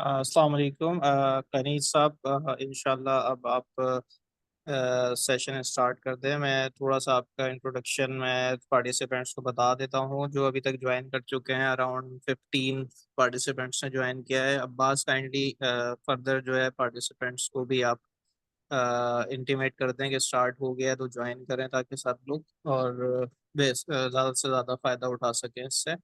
अस्सलाम वालेकुम कनीज साहब, इंशाल्लाह अब आप सेशन स्टार्ट कर दें। मैं थोड़ा सा आपका इंट्रोडक्शन मैं पार्टिसिपेंट्स को बता देता हूँ जो अभी तक ज्वाइन कर चुके हैं। अराउंड 15 पार्टिसिपेंट्स ने ज्वाइन किया है। अब्बास काइंडली फर्दर जो है पार्टिसिपेंट्स को भी आप इंटीमेट कर दें कि स्टार्ट हो गया है तो ज्वाइन करें ताकि सब लोग और ज़्यादा से ज़्यादा फ़ायदा उठा सकें इससे।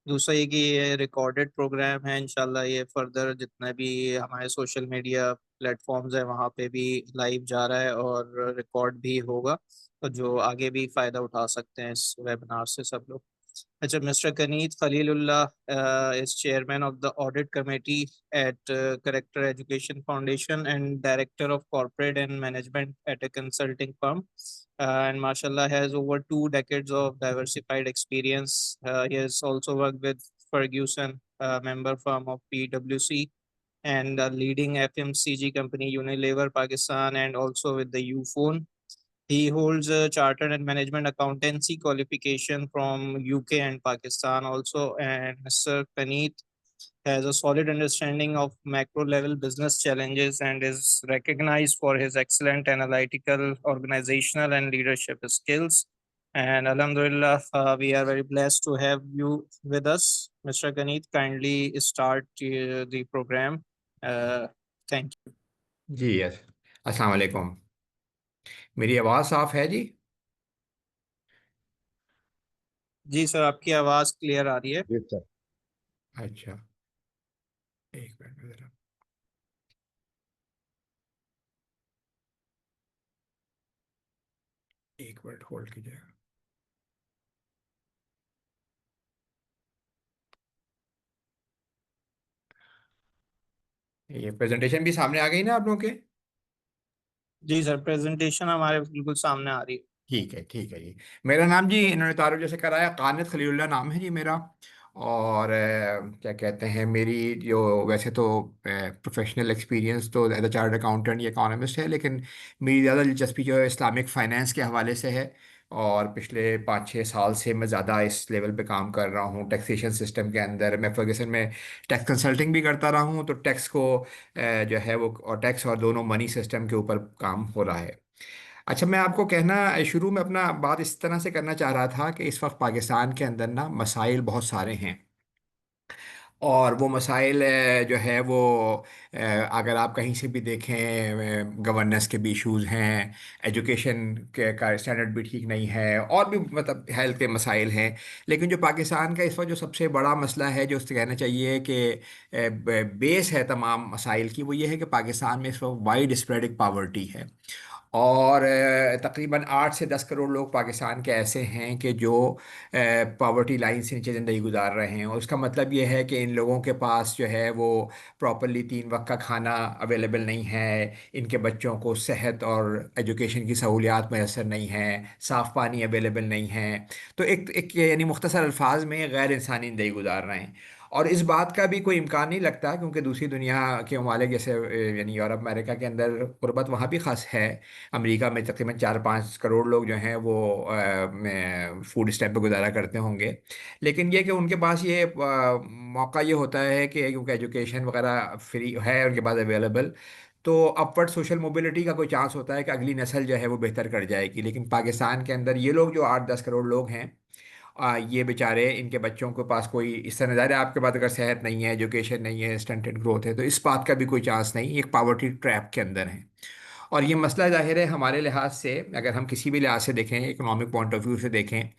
दूसरा ये कि ये रिकॉर्डेड प्रोग्राम है, इंशाल्लाह ये फर्दर जितने भी हमारे सोशल मीडिया प्लेटफॉर्म्स है वहाँ पे भी लाइव जा रहा है और रिकॉर्ड भी होगा, तो जो आगे भी फ़ायदा उठा सकते हैं इस वेबिनार से सब लोग। अच्छा, mister Kaneet Khalilullah is chairman of the audit committee at Character Education Foundation and director of corporate and management at a consulting firm. And mashallah has over 2 decades of diversified experience. He has also worked with Ferguson, member firm of PwC, and a leading FMCG company Unilever Pakistan, and also with the Ufone. He holds a chartered and management accountancy qualification from UK and Pakistan also. And Mr. Paneet has a solid understanding of macro level business challenges and is recognized for his excellent analytical, organizational, and leadership skills. And Alhamdulillah, we are very blessed to have you with us. Mr. Paneet, kindly start the program. Uh, Thank you. जी yes. अस्सलाम वालेकुम। मेरी आवाज़ साफ है जी? जी sir, आपकी आवाज़ clear आ रही है। जी सर। अच्छा, एक मिनट में ज़रा, एक मिनट होल्ड कीजिएगा। ये प्रेजेंटेशन भी सामने आ गई ना आप लोगों के? जी सर, प्रेजेंटेशन हमारे बिल्कुल सामने आ रही है। ठीक है जी। मेरा नाम जी, इन्होंने तारुफ जैसे कराया, कानित खलीलुल्लाह नाम है जी मेरा। और क्या कहते हैं, मेरी जो वैसे तो प्रोफेशनल एक्सपीरियंस तो एज अ चार्ट अकाउंटेंट या इकोनॉमिस्ट है, लेकिन मेरी ज़्यादा दिलचस्पी जो है इस्लामिक फाइनेंस के हवाले से है। और पिछले 5-6 साल से मैं ज़्यादा इस लेवल पे काम कर रहा हूँ टैक्सेशन सिस्टम के अंदर। मैं फर्गसन में टैक्स कंसल्टिंग भी करता रहा हूँ, तो टैक्स को जो है वो, और टैक्स और दोनों मनी सिस्टम के ऊपर काम हो रहा है। अच्छा, मैं आपको कहना शुरू में अपना बात इस तरह से करना चाह रहा था कि इस वक्त पाकिस्तान के अंदर ना मसाइल बहुत सारे हैं। और वो मसाइल जो है वो अगर आप कहीं से भी देखें, गवर्नेंस के भी इश्यूज़ हैं, एजुकेशन के का स्टैंडर्ड भी ठीक नहीं है, और भी मतलब हेल्थ के मसाइल हैं। लेकिन जो पाकिस्तान का इस वक्त जो सबसे बड़ा मसला है, जो उससे कहना चाहिए कि बेस है तमाम मसाइल की, वो ये है कि पाकिस्तान में इस वक्त वाइड स्प्रेडिंग पावर्टी है। और तकरीबन 8 से 10 करोड़ लोग पाकिस्तान के ऐसे हैं कि जो पॉवर्टी लाइन से नीचे ज़िंदगी गुजार रहे हैं। और उसका मतलब ये है कि इन लोगों के पास जो है वो प्रॉपरली 3 वक्त का खाना अवेलेबल नहीं है, इनके बच्चों को सेहत और एजुकेशन की सहूलियात मैसर नहीं हैं, साफ़ पानी अवेलेबल नहीं है। तो एक यानी मुख्तसर अल्फाज में गैर इंसानी ज़िंदगी गुजार रहे हैं। और इस बात का भी कोई इम्कान नहीं लगता, क्योंकि दूसरी दुनिया के ममालिक जैसे यानी यूरोप अमेरिका के अंदर गुर्बत वहाँ भी ख़ास है। अमेरिका में तकरीबन 4-5 करोड़ लोग जो हैं वो फूड स्टैम्प पे गुजारा करते होंगे। लेकिन ये कि उनके पास ये मौका ये होता है कि क्योंकि एजुकेशन वगैरह फ्री है उनके पास अवेलेबल, तो अपवर्ड सोशल मोबिलिटी का कोई चांस होता है कि अगली नस्ल जो है वो बेहतर कर जाएगी। लेकिन पाकिस्तान के अंदर ये लोग जो 8-10 करोड़ लोग हैं, ये बेचारे, इनके बच्चों के पास कोई इस तरह ज़ाहिर है, आपके पास अगर सेहत नहीं है, एजुकेशन नहीं है, स्टंटेड ग्रोथ है, तो इस बात का भी कोई चांस नहीं, एक पावर्टी ट्रैप के अंदर है। और ये मसला ज़ाहिर है हमारे लिहाज से, अगर हम किसी भी लिहाज से देखें, इकोनॉमिक पॉइंट ऑफ व्यू से देखें,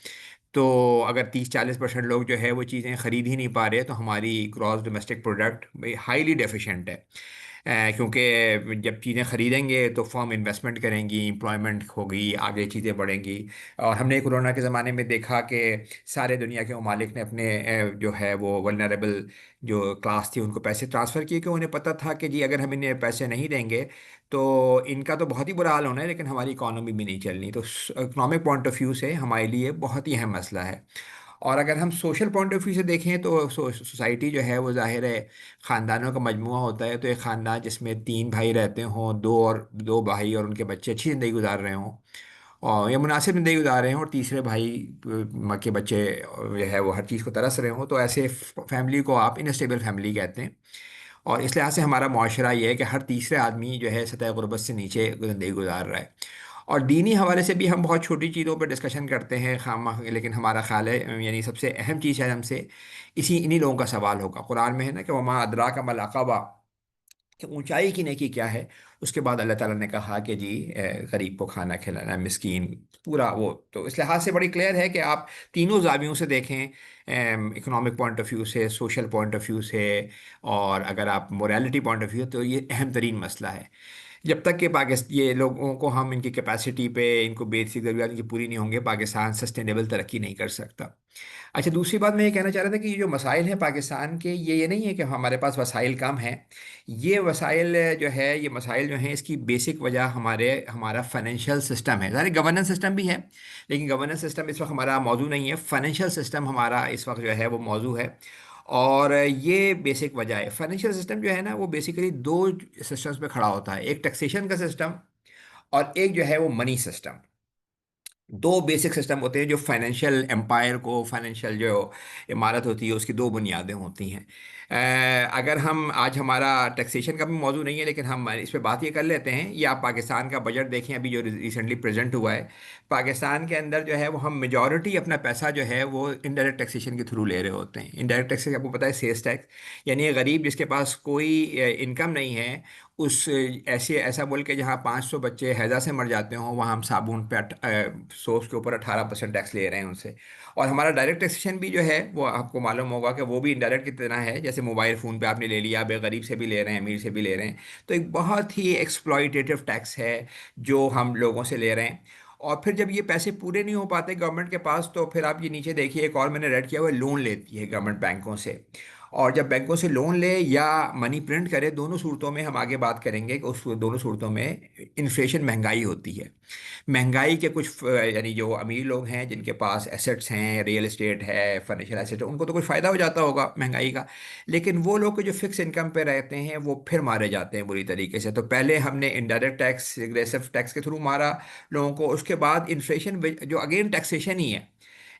तो अगर 30-40% लोग जो है वो चीज़ें ख़रीद ही नहीं पा रहे, तो हमारी gross domestic product highly deficient है। क्योंकि जब चीज़ें ख़रीदेंगे तो फर्म इन्वेस्टमेंट करेंगी, एम्प्लॉयमेंट होगी, आगे चीज़ें बढ़ेंगी। और हमने कोरोना के ज़माने में देखा कि सारे दुनिया के ममालिक ने अपने जो है वो वल्नरेबल जो क्लास थी उनको पैसे ट्रांसफ़र किए, कि उन्हें पता था कि जी अगर हम इन्हें पैसे नहीं देंगे तो इनका तो बहुत ही बुरा हाल होना है, लेकिन हमारी इकॉनमी भी नहीं चलनी। तो इकोनॉमिक पॉइंट ऑफ व्यू से हमारे लिए बहुत ही अहम मसला है। और अगर हम सोशल पॉइंट ऑफ व्यू से देखें तो सोसाइटी जो है वो ज़ाहिर है ख़ानदानों का मजमूआ होता है। तो एक ख़ानदान जिसमें 3 भाई रहते हों, दो भाई और उनके बच्चे अच्छी ज़िंदगी गुजार रहे हों और या मुनासिब ज़िंदगी गुजार रहे हों, और तीसरे भाई के बच्चे जो है वो हर चीज़ को तरस रहे हों, तो ऐसे फैमिली को आप इनस्टेबल फैमिली कहते हैं। और इस लिहाज से हमारा माशरा ये है कि हर तीसरे आदमी जो है सतह गुरबत से नीचे ज़िंदगी गुजार रहा है। और दीनी हवाले से भी हम बहुत छोटी चीज़ों पर डिस्कशन करते हैं खाम, लेकिन हमारा ख्याल है यानी सबसे अहम चीज़ है हमसे इन्हीं लोगों का सवाल होगा। कुरान में है ना कि वमा अदरा का मल अक़बा, कि ऊंचाई की नेकी क्या है। उसके बाद अल्लाह ताला ने कहा कि जी गरीब को खाना खिलाना, मिस्कीन, पूरा वो। तो इस लिहाज से बड़ी क्लियर है कि आप तीनों जावियों से देखें, इकोनॉमिक पॉइंट ऑफ व्यू से, सोशल पॉइंट ऑफ व्यू से, और अगर आप मोरालिटी पॉइंट ऑफ व्यू, तो ये अहम तरीन मसला है। जब तक कि पाकिस्तान, ये लोगों को हम इनकी कैपेसिटी पे, इनको बेसिक ज़रूरियात इनकी पूरी नहीं होंगे, पाकिस्तान सस्टेनेबल तरक्की नहीं कर सकता। अच्छा, दूसरी बात मैं ये कहना चाह रहा था कि ये जो मसाइल हैं पाकिस्तान के, ये नहीं है कि हमारे पास वसाइल कम हैं। ये वसाइल जो है, ये मसाइल जो हैं, इसकी बेसिक वजह हमारा फाइनेंशियल सिस्टम है। ज़ाहिर गवर्नेंस सिस्टम भी है, लेकिन गवर्नेंस सिस्टम इस वक्त हमारा मौजू नहीं है। फाइनेंशियल सिस्टम हमारा इस वक्त जो है वो मौजू है। और ये बेसिक वजह है। फाइनेंशियल सिस्टम जो है ना, वो बेसिकली दो सिस्टम्स पे खड़ा होता है, एक टैक्सेशन का सिस्टम और एक जो है वो मनी सिस्टम। दो बेसिक सिस्टम होते हैं जो फाइनेंशियल एम्पायर को, फाइनेंशियल जो इमारत होती है उसकी दो बुनियादें होती हैं। अगर हम आज, हमारा टैक्सेशन का भी मौजू नहीं है, लेकिन हम इस पे बात ये कर लेते हैं। ये आप पाकिस्तान का बजट देखें अभी जो रिसेंटली प्रेजेंट हुआ है, पाकिस्तान के अंदर जो है वो हम मेजॉरिटी अपना पैसा जो है वो इनडायरेक्ट टैक्सेशन के थ्रू ले रहे होते हैं। इनडायरेक्ट टैक्स आपको पता है, सेल्स टैक्स। यानी एक गरीब जिसके पास कोई इनकम नहीं है, उस ऐसे ऐसा बोल के जहाँ 500 बच्चे हैजा से मर जाते हों, वहाँ हम साबुन पे सोप्स के ऊपर 18% टैक्स ले रहे हैं उनसे। और हमारा डायरेक्ट टैक्सेशन भी जो है वो आपको मालूम होगा कि वो भी इनडायरेक्ट की तरह है। जैसे मोबाइल फ़ोन पे आपने ले लिया, आप एक गरीब से भी ले रहे हैं, अमीर से भी ले रहे हैं। तो एक बहुत ही एक्सप्लॉयटेटिव टैक्स है जो हम लोगों से ले रहे हैं। और फिर जब ये पैसे पूरे नहीं हो पाते गवर्नमेंट के पास, तो फिर आप ये नीचे देखिए, एक और मैंने रेड किया हुआ है, लोन लेती है गवर्नमेंट बैंकों से। और जब बैंकों से लोन ले या मनी प्रिंट करे, दोनों सूरतों में हम आगे बात करेंगे कि उस दोनों सूरतों में इन्फ्लेशन, महंगाई होती है। महंगाई के कुछ यानी जो अमीर लोग हैं जिनके पास एसेट्स हैं, रियल एस्टेट है, फाइनेंशियल एसेट है, उनको तो कुछ फ़ायदा हो जाता होगा महंगाई का। लेकिन वो लोग जो फिक्स इनकम पे रहते हैं वो फिर मारे जाते हैं बुरी तरीके से। तो पहले हमने इनडायरेक्ट टैक्स, एग्रेसिव टैक्स के थ्रू मारा लोगों को, उसके बाद इन्फ्लेशन जो अगेन टैक्सेशन ही है।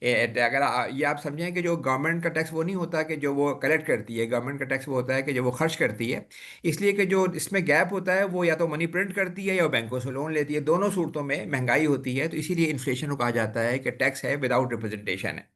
अगर ये आप समझें कि जो गवर्नमेंट का टैक्स वो नहीं होता कि जो वो कलेक्ट करती है, गवर्नमेंट का टैक्स वो होता है कि जो वो खर्च करती है। इसलिए कि जो इसमें गैप होता है वो या तो मनी प्रिंट करती है या बैंकों से लोन लेती है, दोनों सूरतों में महंगाई होती है। तो इसीलिए इन्फ्लेशन को कहा जाता है कि टैक्स है विदाउट रिप्रेजेंटेशन है।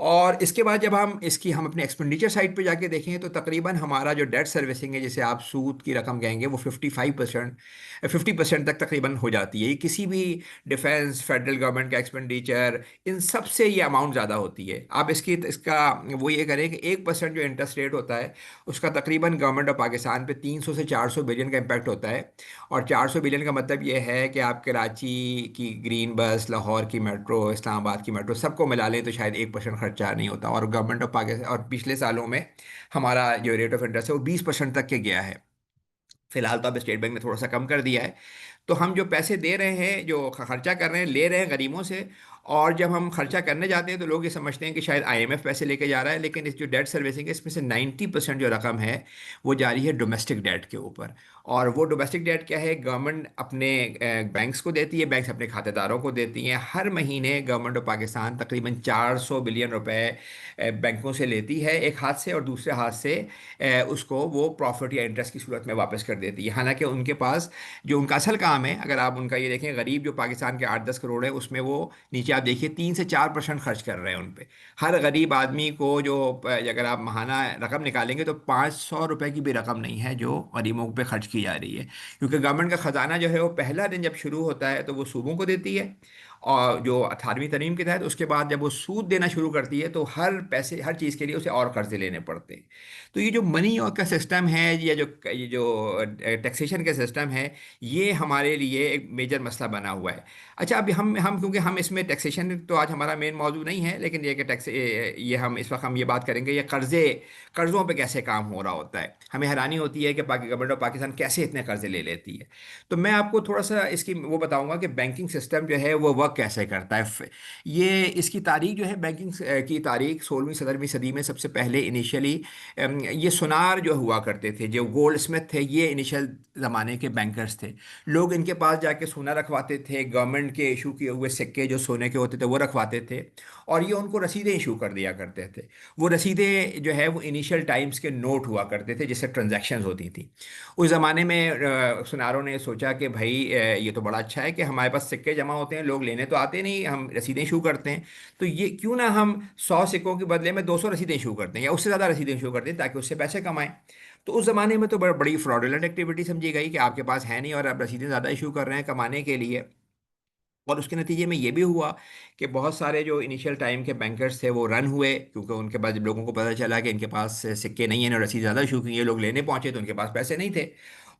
और इसके बाद जब हम अपने एक्सपेंडिचर साइड पे जाके देखें, तो तकरीबन हमारा जो डेट सर्विसिंग है, जिसे आप सूद की रकम कहेंगे, वो 50% तक तकरीबन हो जाती है। ये किसी भी डिफेंस, फेडरल गवर्नमेंट का एक्सपेंडिचर, इन सब से ये अमाउंट ज़्यादा होती है। आप इसका वो ये करें कि 1% जो इंटरेस्ट रेट होता है, उसका तकरीबन गवर्नमेंट ऑफ पाकिस्तान पे 300 से 400 बिलियन का इम्पैक्ट होता है। और 400 बिलियन का मतलब ये है कि आप कराची की ग्रीन बस, लाहौर की मेट्रो, इस्लामाबाद की मेट्रो, सबको मिला लें तो शायद 1% खर्चा नहीं होता। और गवर्नमेंट ऑफ पाकिस्तान, और पिछले सालों में हमारा जो रेट ऑफ इंटरेस्ट है वो 20% तक के गया है। फिलहाल तो अब स्टेट बैंक ने थोड़ा सा कम कर दिया है। तो हम जो पैसे दे रहे हैं, जो खर्चा कर रहे हैं, ले रहे हैं गरीबों से। और जब हम खर्चा करने जाते हैं तो लोग ये समझते हैं कि शायद आईएमएफ पैसे लेके जा रहा है, लेकिन इस जो डेट सर्विसिंग है, इसमें से 90% जो रकम है वो जा रही है डोमेस्टिक डेट के ऊपर। और वो डोमेस्टिक डेट क्या है, गवर्नमेंट अपने बैंक्स को देती है, बैंक्स अपने खातेदारों को देती हैं। हर महीने गवर्नमेंट ऑफ पाकिस्तान तकरीबन 400 बिलियन रुपए बैंकों से लेती है एक हाथ से, और दूसरे हाथ से उसको वो प्रॉफिट या इंटरेस्ट की सूरत में वापस कर देती है। हालांकि उनके पास जो उनका असल काम है, अगर आप उनका ये देखें, गरीब जो पाकिस्तान के 8-10 करोड़ है, उसमें वो नीचे आप देखिए 3 से 4% खर्च कर रहे हैं उन पे। हर गरीब आदमी को जो अगर आप महाना रकम निकालेंगे तो 500 रुपये की भी रकम नहीं है जो गरीबों पे खर्च की जा रही है। क्योंकि गवर्नमेंट का ख़जाना जो है वो पहला दिन जब शुरू होता है तो वो सूबों को देती है, और जो 18वीं तरमीम के तहत उसके बाद जब वो सूद देना शुरू करती है तो हर पैसे हर चीज़ के लिए उसे और कर्जे लेने पड़ते हैं। तो ये जो मनी और का सिस्टम है, या ये जो टैक्सेशन का सिस्टम है, ये हमारे लिए एक मेजर मसला बना हुआ है। अच्छा, अभी हम क्योंकि हम इसमें टैक्सेशन तो आज हमारा मेन मौजू नहीं है, लेकिन ये कि टैक्स ये हम इस वक्त हम ये बात करेंगे ये कर्ज़ों पे कैसे काम हो रहा होता है। हमें हैरानी होती है कि गवर्नमेंट ऑफ पाकिस्तान कैसे इतने कर्जे ले लेती है। तो मैं आपको थोड़ा सा इसकी वो बताऊंगा कि बैंकिंग सिस्टम जो है वो वर्क कैसे करता है। ये इसकी तारीख जो है, बैंकिंग की तारीख 16वीं 17वीं सदी में सबसे पहले इनिशियली ये सुनार जो हुआ करते थे, जो गोल्ड स्मिथ थे, ये इनिशियल ज़माने के बैंकर्स थे। लोग इनके पास जाके सोना रखवाते थे, गवर्नमेंट के इशू किए हुए सिक्के जो सोने के होते थे वो रखवाते थे, और ये उनको रसीदें इशू कर दिया करते थे। वो रसीदें जो है वो इनिशियल टाइम्स के नोट हुआ करते थे जिससे ट्रांजैक्शंस होती थी। उस ज़माने में सुनारों ने सोचा कि भाई ये तो बड़ा अच्छा है कि हमारे पास सिक्के जमा होते हैं, लोग लेने तो आते नहीं, हम रसीदें इशू करते हैं। तो ये क्यों ना हम 100 सिक्कों के बदले में 200 रसीदें इशू करते हैं या उससे ज़्यादा रसीदें इशू करते हैं ताकि उससे पैसे कमाएं। तो उस ज़माने में तो बड़ी फ्रॉडुलेंट एक्टिविटी समझी गई कि आपके पास है नहीं और आप रसीदें ज़्यादा इशू कर रहे हैं कमाने के लिए। और उसके नतीजे में ये भी हुआ कि बहुत सारे जो इनिशियल टाइम के बैंकर्स थे वो रन हुए, क्योंकि उनके पास जब लोगों को पता चला कि इनके पास सिक्के नहीं हैं और रसीद ज़्यादा इशू की, ये लोग लेने पहुंचे तो उनके पास पैसे नहीं थे।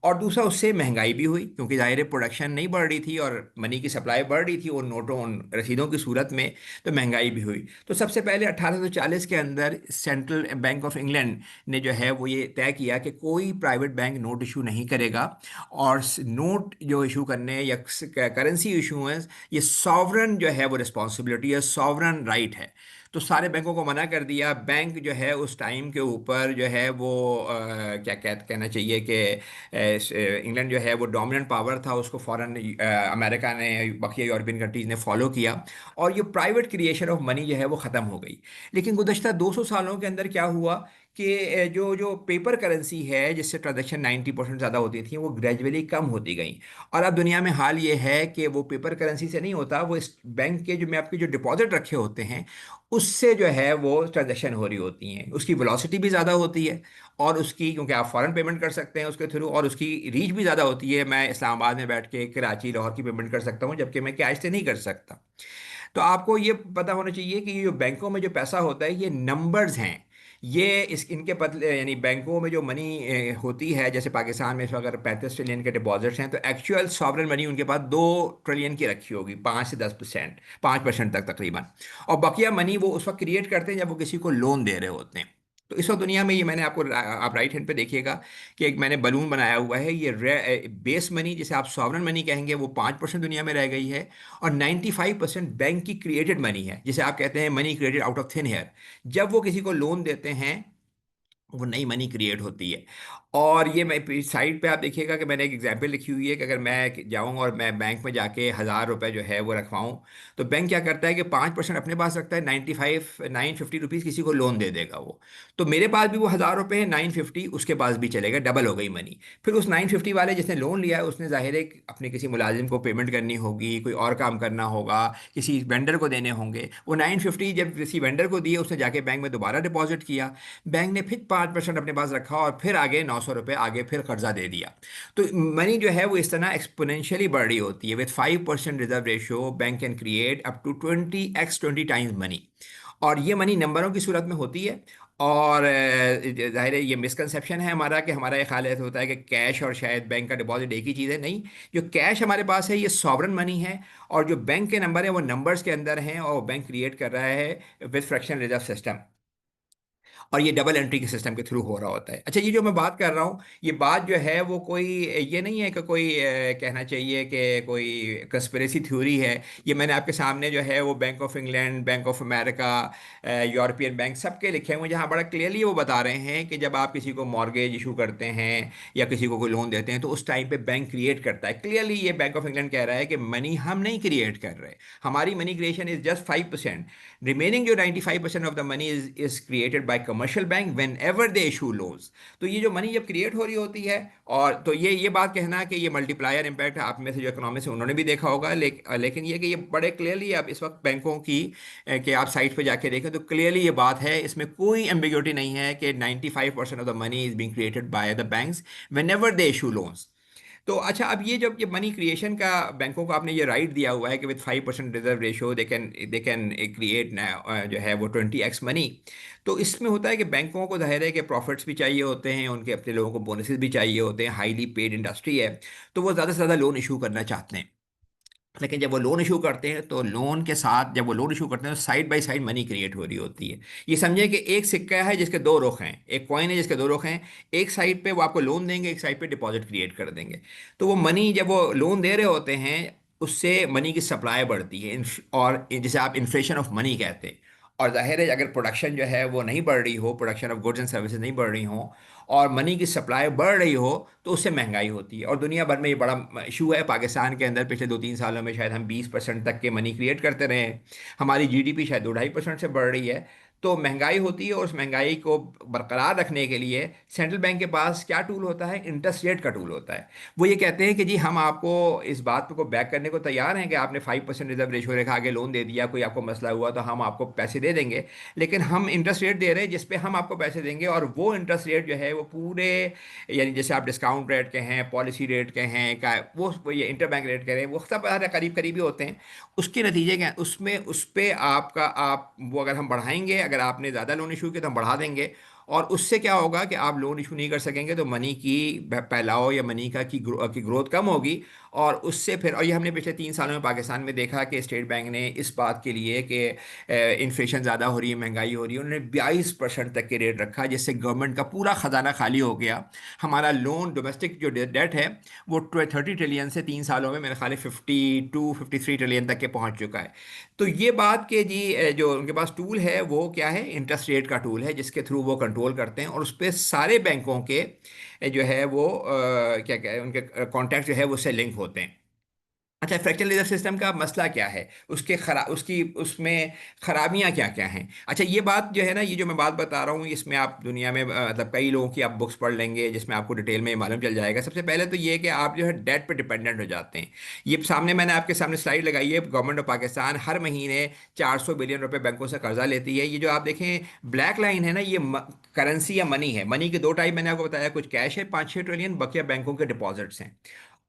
और दूसरा, उससे महंगाई भी हुई क्योंकि ज़ाहिर है प्रोडक्शन नहीं बढ़ रही थी और मनी की सप्लाई बढ़ रही थी उन नोटों उन रसीदों की सूरत में, तो महंगाई भी हुई। तो सबसे पहले 1840 के अंदर सेंट्रल बैंक ऑफ इंग्लैंड ने जो है वो ये तय किया कि कोई प्राइवेट बैंक नोट इशू नहीं करेगा, और नोट जो इशू करने या करेंसी इशूएंस, ये सॉवरन जो है वो रिस्पॉन्सिबिलिटी है, सॉवरन राइट है। तो सारे बैंकों को मना कर दिया। बैंक जो है उस टाइम के ऊपर जो है वो क्या कहना चाहिए कि इंग्लैंड जो है वो डोमिनेंट पावर था, उसको फॉरेन अमेरिका ने, बाकी यूरोपियन कंट्रीज ने फॉलो किया, और ये प्राइवेट क्रिएशन ऑफ मनी जो है वो ख़त्म हो गई। लेकिन गुज़श्ता 200 सालों के अंदर क्या हुआ कि जो जो पेपर करेंसी है जिससे ट्रांजेक्शन 90% ज़्यादा होती थी वो ग्रेजुअली कम होती गई। और अब दुनिया में हाल ये है कि वो पेपर करेंसी से नहीं होता, वो इस बैंक के जो में आपके जो डिपॉजिट रखे होते हैं उससे जो है वो ट्रांजेक्शन हो रही होती हैं। उसकी वेलोसिटी भी ज़्यादा होती है, और उसकी, क्योंकि आप फ़ौरन पेमेंट कर सकते हैं उसके थ्रू, और उसकी रीच भी ज़्यादा होती है। मैं इस्लामाबाद में बैठ के कराची लाहौर की पेमेंट कर सकता हूँ, जबकि मैं कैश से नहीं कर सकता। तो आपको ये पता होना चाहिए कि ये जो बैंकों में जो पैसा होता है ये नंबर्स हैं। ये इनके पतले, यानी बैंकों में जो मनी होती है, जैसे पाकिस्तान में इस वक्त अगर 35 ट्रिलियन के डिपॉजिट्स हैं तो एक्चुअल सॉवरेन मनी उनके पास 2 ट्रिलियन की रखी होगी, 5 से 10%, 5% तक तकरीबन। और बकिया मनी वो उस वक्त क्रिएट करते हैं जब वो किसी को लोन दे रहे होते हैं। तो इस वक्त दुनिया में ये मैंने आपको, आप राइट हैंड पे देखिएगा कि एक मैंने बलून बनाया हुआ है, ये बेस मनी जिसे आप सॉवरेन मनी कहेंगे वो 5% दुनिया में रह गई है, और 95% बैंक की क्रिएटेड मनी है, जिसे आप कहते हैं money created out of thin hair. जब वो किसी को लोन देते हैं वो नई मनी क्रिएट होती है। और ये मैं साइड पे आप देखिएगा कि मैंने एक एग्जांपल लिखी हुई है कि अगर मैं जाऊं और मैं बैंक में जाके 1,000 रुपये जो है वो रखवाऊं, तो बैंक क्या करता है कि 5% अपने पास रखता है, 950 रुपीज़ किसी को लोन दे देगा वो। तो मेरे पास भी वो 1,000 रुपये है, 950 उसके पास भी चलेगा, डबल हो गई मनी। फिर उस 950 वाले जिसने लोन लिया है उसने जाहिर है अपने किसी मुलाजिम को पेमेंट करनी होगी, कोई और काम करना होगा, किसी वेंडर को देने होंगे। वो 950 जब किसी वेंडर को दिए उसने जाके बैंक में दोबारा डिपॉजिट किया, बैंक ने फिर 5% अपने पास रखा और फिर आगे 900 रुपये आगे फिर कर्जा दे दिया। तो मनी जो है वो इस तरह एक्सपोनेंशियली बढ़ रही होती है। With 5% reserve ratio bank can create up to 20x 20 times money. और ये मनी नंबरों की सूरत में होती है। और जाहिर है ये मिसकंसेप्शन है हमारा कि हमारा ये ख्याल ऐसा होता है कि कैश और शायद बैंक का डिपॉजिट एक ही चीज़ है। नहीं, जो कैश हमारे पास है ये सॉवरन मनी है, और जो बैंक के नंबर है वो नंबर्स के अंदर हैं, और बैंक क्रिएट कर रहा है विद फ्रैक्शन रिजर्व सिस्टम, और ये डबल एंट्री के सिस्टम के थ्रू हो रहा होता है। अच्छा, ये जो मैं बात कर रहा हूँ ये बात जो है वो कोई ये नहीं है कि कोई कहना चाहिए कि कोई कंस्पिरेसी थ्योरी है। ये मैंने आपके सामने जो है वो bank of England, bank of America, European bank सबके लिखे हुए, जहाँ बड़ा क्लियरली वो बता रहे हैं कि जब आप किसी को मॉर्गेज इशू करते हैं या किसी को कोई लोन देते हैं तो उस टाइम पे बैंक क्रिएट करता है। क्लियरली ये बैंक ऑफ इंग्लैंड कह रहा है कि मनी हम नहीं क्रिएट कर रहे, हमारी money creation is just 5%। Remaining जो 95% of the money is created by commercial bank when ever they issue loans. तो ये जो मनी जब क्रिएट हो रही होती है, और तो ये बात कहना कि ये मल्टीप्लायर इम्पैक्ट आप में से जो इकोनॉमिक्स है उन्होंने भी देखा होगा, लेकिन ये कि ये बड़े क्लियरली अब इस वक्त बैंकों की कि आप साइट पे जाके देखें तो क्लियरली ये बात है, इसमें कोई एम्बिग्यूटी नहीं है कि 95% of the money is being created by the banks when ever they issue loans. तो अच्छा, अब ये जब ये मनी क्रिएशन का बैंकों को आपने ये राइट दिया हुआ है कि with 5% reserve ratio they can create जो है वो 20x मनी। तो इसमें होता है कि बैंकों को जाहिर है कि प्रॉफिट्स भी चाहिए होते हैं, उनके अपने लोगों को बोनसेस भी चाहिए होते हैं, हाईली पेड इंडस्ट्री है, तो वो ज़्यादा से ज़्यादा लोन इशू करना चाहते हैं। लेकिन जब वो लोन इशू करते हैं तो लोन के साथ जब वो लोन इशू करते हैं तो side by side money create हो रही होती है। ये समझें कि एक सिक्का है जिसके दो रुख हैं, एक कॉइन है जिसके दो रुख हैं। एक साइड पे वो आपको लोन देंगे, एक साइड पे डिपॉजिट क्रिएट कर देंगे। तो वो मनी जब वो लोन दे रहे होते हैं उससे मनी की सप्लाई बढ़ती है, और जिसे आप इन्फ्लेशन ऑफ मनी कहते हैं। और जाहिर है अगर प्रोडक्शन जो है वो नहीं बढ़ रही हो, production of goods and services नहीं बढ़ रही हो, और मनी की सप्लाई बढ़ रही हो, तो उससे महंगाई होती है। और दुनिया भर में ये बड़ा इशू है। पाकिस्तान के अंदर पिछले 2-3 सालों में शायद हम 20% तक के मनी क्रिएट करते रहे हैं। हमारी जीडीपी शायद 2-2.5% से बढ़ रही है। तो महंगाई होती है, और उस महंगाई को बरकरार रखने के लिए सेंट्रल बैंक के पास क्या टूल होता है? इंटरेस्ट रेट का टूल होता है। वो ये कहते हैं कि जी हम आपको इस बात को बैक करने को तैयार हैं कि आपने 5% रिजर्व रेशो रेखा आगे लोन दे दिया, कोई आपको मसला हुआ तो हम आपको पैसे दे देंगे, लेकिन हम इंटरेस्ट रेट दे रहे हैं जिस पे हम आपको पैसे देंगे। और वो इंटरेस्ट रेट जो है वो पूरे, यानी जैसे आप डिस्काउंट रेट के हैं, पॉलिसी रेट के हैं, का वो ये इंटर बैंक रेट कह रहे हैं, वो सब करीब करीब ही होते हैं। उसके नतीजे क्या उसमें उस पे आपका आप वो अगर हम बढ़ाएंगे, अगर आपने ज़्यादा लोन इशू किया तो हम बढ़ा देंगे। और उससे क्या होगा कि आप लोन इशू नहीं कर सकेंगे, तो मनी की फैलाव या मनी की ग्रोथ कम होगी। और उससे फिर, और ये हमने पिछले 3 सालों में पाकिस्तान में देखा कि स्टेट बैंक ने इस बात के लिए कि इन्फ्लेशन ज़्यादा हो रही है, महंगाई हो रही है, उन्होंने 22% तक के रेट रखा, जिससे गवर्नमेंट का पूरा ख़जाना खाली हो गया। हमारा लोन डोमेस्टिक जो डेट है वो 30 ट्रिलियन से 3 सालों में मेरे ख्याल है 52-53 ट्रिलियन तक के पहुंच चुका है। तो ये बात के जी जो उनके पास टूल है वो क्या है? इंटरेस्ट रेट का टूल है, जिसके थ्रू वो कंट्रोल करते हैं, और उस पर सारे बैंकों के जो है वो क्या क्या उनके कॉन्टैक्ट जो है वो उससे लिंक होते हैं। अच्छा, फ्रैक्चरल रिजर्व सिस्टम का मसला क्या है? उसकी उसमें खराबियां क्या क्या हैं? अच्छा, ये बात जो है ना, ये जो मैं बात बता रहा हूँ, इसमें आप दुनिया में मतलब कई लोगों की आप बुक्स पढ़ लेंगे जिसमें आपको डिटेल में ये मालूम चल जाएगा। सबसे पहले तो ये है कि आप जो है डेट पे डिपेंडेंट हो जाते हैं। ये सामने मैंने आपके सामने स्लाइड लगाई है। गवर्नमेंट ऑफ पाकिस्तान हर महीने 400 बिलियन रुपए बैंकों से कर्जा लेती है। ये जो आप देखें ब्लैक लाइन है ना, ये करेंसी या मनी है। मनी के दो टाइप मैंने आपको बताया, कुछ कैश है 5-6 ट्रिलियन, बकिया बैंकों के डिपॉजिट्स हैं।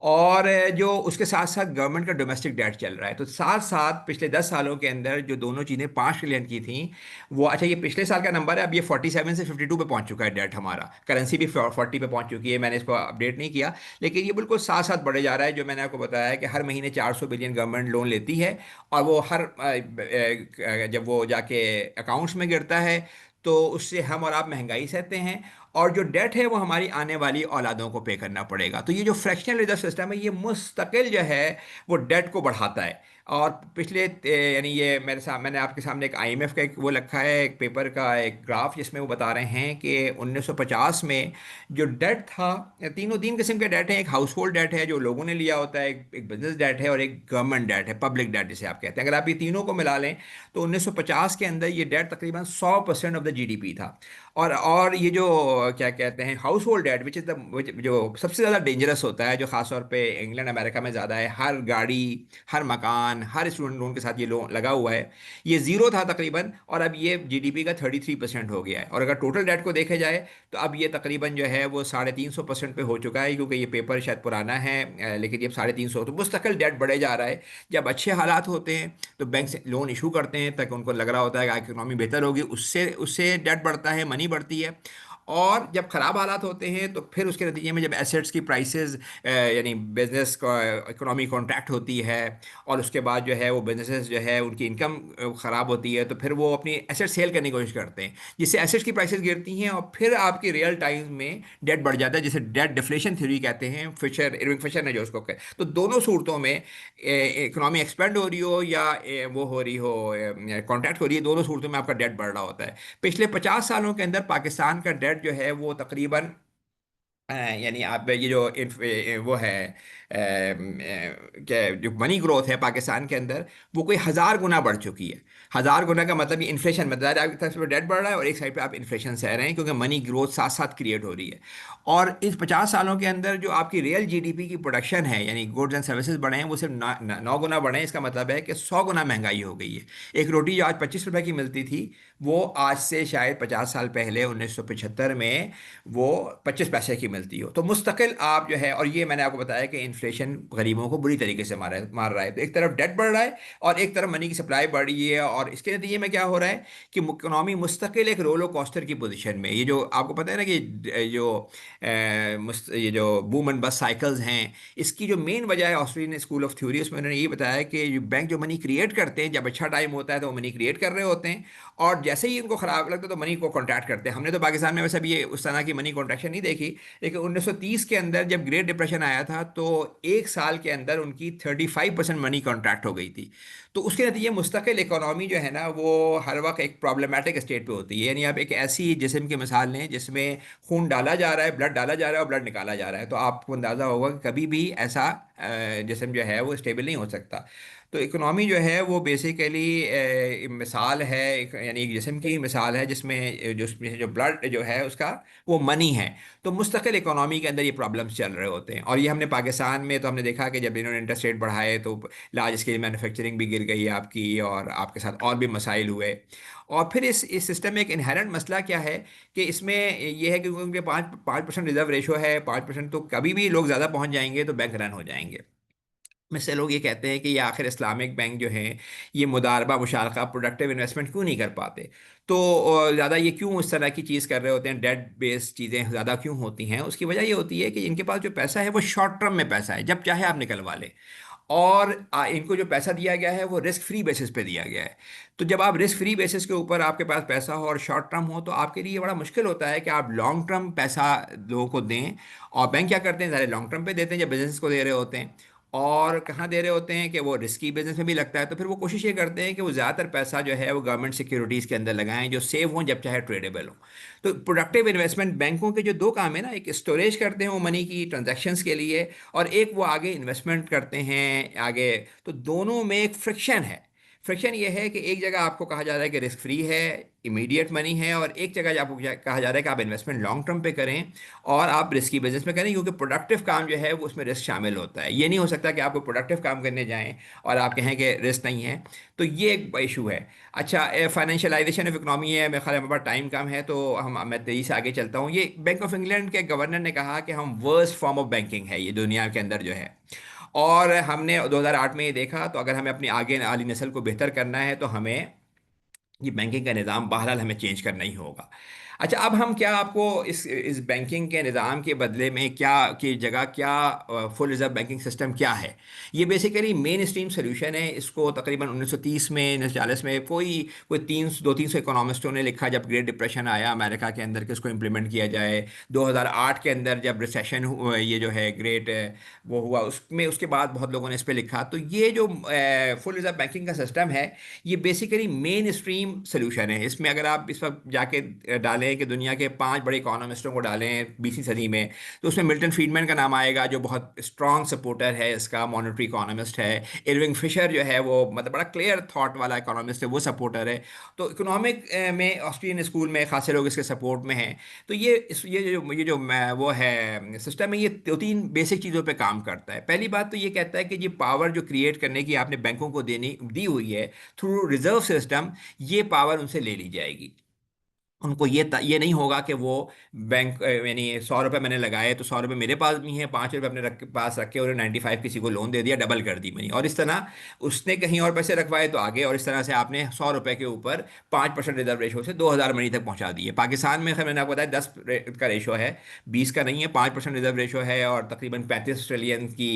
और जो उसके साथ साथ गवर्नमेंट का डोमेस्टिक डेट चल रहा है। तो साथ साथ पिछले 10 सालों के अंदर जो दोनों चीज़ें 5 ट्रिलियन की थी वो, अच्छा ये पिछले साल का नंबर है, अब ये 47 से 52 पे पहुंच चुका है डेट हमारा। करेंसी भी 40 पे पहुंच चुकी है, मैंने इसको अपडेट नहीं किया, लेकिन ये बिल्कुल साथ साथ बढ़े जा रहा है। जो मैंने आपको बताया है कि हर महीने 400 बिलियन गवर्नमेंट लोन लेती है, और वो हर जब वो जाके अकाउंट्स में गिरता है तो उससे हम और आप महंगाई सहते हैं। और जो डेट है वो हमारी आने वाली औलादों को पे करना पड़ेगा। तो ये जो फ्रैक्शनल रिजर्व सिस्टम है ये मुस्तकिल जो है वो डेट को बढ़ाता है। और पिछले यानी ये मैंने आपके सामने एक आईएमएफ का एक वो रखा है, एक पेपर का एक ग्राफ, जिसमें वो बता रहे हैं कि 1950 में जो डेट था, तीन किस्म के डेट हैं। एक हाउस होल्ड डेट है जो लोगों ने लिया होता है, एक बिजनेस डेट है, और एक गवर्नमेंट डेट है, पब्लिक डेट जिसे आप कहते हैं। अगर आप ये तीनों को मिला लें तो 1950 के अंदर ये डेट तकरीबन 100% ऑफ द जीडीपी था। और ये जो क्या कहते हैं household debt, which is the जो सबसे ज़्यादा डेंजरस होता है, जो ख़ासतौर पे इंग्लैंड अमेरिका में ज़्यादा है, हर गाड़ी, हर मकान, हर स्टूडेंट लोन के साथ ये लोन लगा हुआ है, ये ज़ीरो था तकरीबन, और अब ये जीडीपी का 33% हो गया है। और अगर टोटल डेट को देखा जाए तो अब ये तकरीबन जो है वो 350% पे हो चुका है, क्योंकि ये पेपर शायद पुराना है, लेकिन ये 350, तो मुस्तकिल डेट बढ़े जा रहा है। जब अच्छे हालात होते हैं तो बैंक से लोन इशू करते हैं, ताकि उनको लग रहा होता है कि इकोनॉमी बेहतर होगी, उससे उससे डेट बढ़ता है, मनी बढ़ती है। और जब ख़राब हालात होते हैं तो फिर उसके नतीजे में जब एसेट्स की प्राइसेस, यानी बिजनेस का इकोनॉमी कॉन्ट्रैक्ट होती है, और उसके बाद जो है वो बिजनेसेस जो है उनकी इनकम ख़राब होती है, तो फिर वो अपनी एसेट सेल करने की कोशिश करते हैं, जिससे एसेट्स की प्राइसेस गिरती हैं, और फिर आपकी रियल टाइम में डेट बढ़ जाता है, जिसे डेट डिफ्लेशन थ्योरी कहते हैं। इरविंग फिशर ने जो उसको कहा। तो दोनों सूरतों में इकोनॉमी एक्सपेंड हो रही हो या वो हो रही हो, कॉन्ट्रैक्ट हो रही है, दोनों सूरतों में आपका डेट बढ़ रहा होता है। पिछले 50 सालों के अंदर पाकिस्तान का डेट जो है वो तकरीबन यानी आप ये जो वो है क्या जो मनी ग्रोथ है पाकिस्तान के अंदर, वो कोई 1,000 गुना बढ़ चुकी है। 1,000 गुना का मतलब ये इन्फ्लेशन, मतलब आपकी तरफ से डेट बढ़ रहा है और एक साइड पे आप इन्फ्लेशन सह रहे हैं, क्योंकि मनी ग्रोथ साथ साथ क्रिएट हो रही है। और इस 50 सालों के अंदर जो आपकी रियल जीडीपी की प्रोडक्शन है, यानी गुड्स एंड सर्विसेज बढ़े हैं, वो सिर्फ 9 गुना बढ़े हैं। इसका मतलब है कि 100 गुना महंगाई हो गई है। एक रोटी जो आज 25 रुपए की मिलती थी, वो आज से शायद 50 साल पहले 1975 में वो 25 पैसे की मिलती हो। तो मुस्तकिल आप जो है, और ये मैंने आपको बताया कि इन्फ्लेशन गरीबों को बुरी तरीके से मार रहा है। तो एक तरफ डेट बढ़ रहा है और एक तरफ मनी की सप्लाई बढ़ रही है, और इसके नतीजे में क्या हो रहा है कि इकोनॉमी मुस्तकिल एक रोलो कॉस्टर की पोजीशन में। ये जो आपको पता है ना कि जो ये जो बूम एंड बस्ट साइकिल्स हैं, इसकी जो मेन वजह है ऑस्ट्रेलियन स्कूल ऑफ थ्योरी, उसमें उन्होंने ये बताया कि बैंक जो मनी क्रिएट करते हैं, जब अच्छा टाइम होता है तो वो मनी क्रिएट कर रहे होते हैं, और जैसे ही उनको खराब लगता है तो मनी को कॉन्ट्रैक्ट करते हैं। हमने तो पाकिस्तान में वैसे भी ये उस तरह की मनी कॉन्ट्रैक्शन नहीं देखी, लेकिन 1930 के अंदर जब ग्रेट डिप्रेशन आया था, तो एक साल के अंदर उनकी 35% मनी कॉन्ट्रैक्ट हो गई थी। तो उसके नतीजे मुस्तकिल इकोनॉमी जो है ना, वो हर वक्त एक प्रॉब्लमेटिक स्टेट पे होती है। यानी आप एक ऐसी जिस्म की मिसाल लें जिसमें खून डाला जा रहा है, ब्लड डाला जा रहा है और ब्लड निकाला जा रहा है, तो आपको अंदाज़ा होगा कि कभी भी ऐसा जिस्म जो है वो स्टेबल नहीं हो सकता। तो इकोनॉमी जो है वो बेसिकली मिसाल है, यानी एक जिस्म की मिसाल है जिसमें जो ब्लड जो है उसका वो मनी है। तो मुस्तकिल इकोनॉमी के अंदर ये प्रॉब्लम्स चल रहे होते हैं, और ये हमने पाकिस्तान में तो हमने देखा कि जब इन्होंने इंटरेस्ट रेट बढ़ाए तो लार्ज स्केल मैन्युफैक्चरिंग भी गिर गई आपकी, और आपके साथ और भी मसाइल हुए। और फिर इस सिस्टम में एक इनहेरेंट मसला क्या है कि इसमें ये है कि उनके 5% रिजर्व रेशो है। 5%, तो कभी भी लोग ज़्यादा पहुंच जाएंगे तो बैंक रन हो जाएंगे। में से लोग ये कहते हैं कि ये आखिर इस्लामिक बैंक जो हैं, ये मुदारबा मुशारका प्रोडक्टिव इन्वेस्टमेंट क्यों नहीं कर पाते। तो ज़्यादा ये क्यों इस तरह की चीज़ कर रहे होते हैं, डेट बेस्ड चीज़ें ज़्यादा क्यों होती हैं। उसकी वजह ये होती है कि इनके पास जो पैसा है वो शॉर्ट टर्म में पैसा है, जब चाहे आप निकलवा लें। और इनको जो पैसा दिया गया है वो रिस्क फ्री बेसिस पे दिया गया है। तो जब आप रिस्क फ्री बेसिस के ऊपर आपके पास पैसा हो और शॉर्ट टर्म हो, तो आपके लिए बड़ा मुश्किल होता है कि आप लॉन्ग टर्म पैसा लोगों को दें। और बैंक क्या करते हैं, ज़्यादा लॉन्ग टर्म पे देते हैं जब बिजनेस को दे रहे होते हैं। और कहाँ दे रहे होते हैं कि वो रिस्की बिजनेस में भी लगता है, तो फिर वो कोशिश ये करते हैं कि वो ज़्यादातर पैसा जो है वो गवर्नमेंट सिक्योरिटीज़ के अंदर लगाएं, जो सेव हों, जब चाहे ट्रेडेबल हों। तो प्रोडक्टिव इन्वेस्टमेंट बैंकों के जो दो काम है ना, एक स्टोरेज करते हैं वो मनी की ट्रांजैक्शंस के लिए, और एक वो आगे इन्वेस्टमेंट करते हैं आगे। तो दोनों में एक फ्रिक्शन है। फ्रिक्शन ये है कि एक जगह आपको कहा जा रहा है कि रिस्क फ्री है, इमीडिएट मनी है, और एक जगह आपको कहा जा रहा है कि आप इन्वेस्टमेंट लॉन्ग टर्म पे करें और आप रिस्की बिजनेस में करें, क्योंकि प्रोडक्टिव काम जो है वो उसमें रिस्क शामिल होता है। ये नहीं हो सकता कि आप कोई प्रोडक्टिव काम करने जाएं और आप कहें कि रिस्क नहीं है। तो ये एक इशू है। अच्छा, फाइनेंशियलाइजेशन ऑफ इकोनॉमी है। मेरे ख्याल है हमारे पास टाइम कम है, तो मैं तेजी से आगे चलता हूँ। ये बैंक ऑफ इंग्लैंड के गवर्नर ने कहा कि हम वर्स्ट फॉर्म ऑफ बैंकिंग है ये दुनिया के अंदर जो है। और हमने 2008 में ये देखा। तो अगर हमें अपनी आगे वाली नस्ल को बेहतर करना है तो हमें ये बैंकिंग का निज़ाम बहरहाल हमें चेंज करना ही होगा। अच्छा, अब हम क्या आपको इस बैंकिंग के निज़ाम के बदले में क्या की जगह क्या फुल रिजर्व बैंकिंग सिस्टम क्या है। ये बेसिकली मेन स्ट्रीम सोल्यूशन है। इसको तकरीबन 1930 में 1940 में कोई कोई 300 इकोनॉमिस्टों ने लिखा जब ग्रेट डिप्रेशन आया अमेरिका के अंदर कि इसको इम्प्लीमेंट किया जाए। 2008 के अंदर जब रिसेशन ये जो है ग्रेट वो हुआ, उसमें उसके बाद बहुत लोगों ने इस पर लिखा। तो ये जो फुल रिजर्व बैंकिंग का सिस्टम है, ये बेसिकली मेन स्ट्रीम सोल्यूशन है। इसमें अगर आप इस वक्त जाके डालें कि दुनिया के 5 बड़े इकोनॉमिस्टों को डालें 20वीं सदी में, तो उसमें मिल्टन फ्रीडमैन का नाम आएगा जो बहुत स्ट्रॉन्ग सपोर्टर है इसका, मॉनेटरी इकोनॉमिस्ट है। इरविंग फिशर जो है वो मतलब बड़ा क्लियर थॉट वाला इकोनॉमिस्ट है, वो सपोर्टर है। तो इकोनॉमिक में ऑस्ट्रेलियन स्कूल में खासे लोग इसके सपोर्ट में हैं। तो ये जो वो है सिस्टम है, ये 3 बेसिक चीज़ों पे काम करता है। पहली बात तो ये कहता है कि ये पावर जो क्रिएट करने की आपने बैंकों को देनी दी हुई है थ्रू रिजर्व सिस्टम, ये पावर उनसे ले ली जाएगी। उनको ये नहीं होगा कि वो बैंक यानी 100 रुपये मैंने लगाए तो 100 रुपये मेरे पास भी हैं, 5 रुपये अपने पास रख के और 95 किसी को लोन दे दिया, डबल कर दी मनी। और इस तरह उसने कहीं और पैसे रखवाए तो आगे, और इस तरह से आपने 100 रुपये के ऊपर 5% रिजर्व रेशो से 2,000 मनी तक पहुंचा दिए। पाकिस्तान में खैर मैंने आपको बताया 10 का रेशो है, 20 का नहीं है। 5% रिजर्व रेशो है और तकरीबन 35 ट्रिलियन की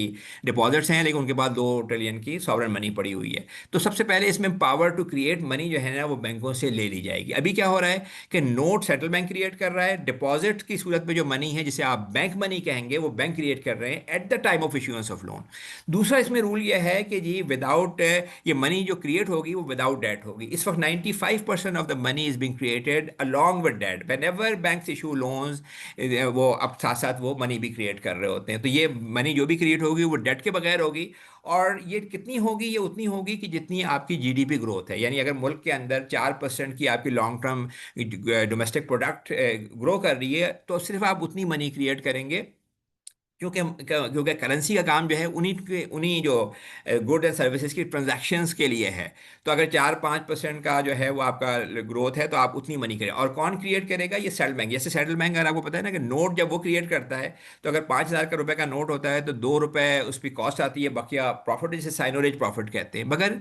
डिपॉजिट्स हैं, लेकिन उनके बाद 2 ट्रिलियन की सॉवरेन मनी पड़ी हुई है। तो सबसे पहले इसमें पावर टू क्रिएट मनी जो है ना वो बैंकों से ले ली जाएगी। अभी क्या हो रहा है कि कि नोट सेंट्रल बैंक क्रिएट कर रहा है, डिपॉजिट की सूरत में जो मनी है जिसे आप बैंक मनी कहेंगे वो बैंक क्रिएट कर रहे हैं at the time of issuance of loan. दूसरा इसमें रूल ये है कि जी विदाउट ये मनी जो क्रिएट होगी वो विदाउट डेट होगी। इस वक्त 95% of the money is being created along with debt. Whenever bank issue loans, वो अब साथ साथ वो मनी भी क्रिएट कर रहे होते हैं। तो ये मनी जो भी क्रिएट होगी वो डेट के बगैर होगी। और ये कितनी होगी? ये उतनी होगी कि जितनी आपकी जीडीपी ग्रोथ है। यानी अगर मुल्क के अंदर 4% की आपकी long term domestic product grow कर रही है तो सिर्फ आप उतनी मनी क्रिएट करेंगे, क्योंकि क्योंकि करेंसी का काम जो है उन्हीं जो गुड एंड सर्विसेज की ट्रांजैक्शंस के लिए है। तो अगर 4-5% का जो है वो आपका ग्रोथ है तो आप उतनी मनी करें। और कौन क्रिएट करेगा? ये सेटल बैंक। जैसे सेटल बैंक, अगर आपको पता है ना कि नोट जब वो क्रिएट करता है तो अगर 5,000 का रुपए का नोट होता है तो 2 रुपए उस पर कॉस्ट आती है, बकिया प्रॉफिट जिसे साइनोरेज प्रॉफिट कहते हैं। मगर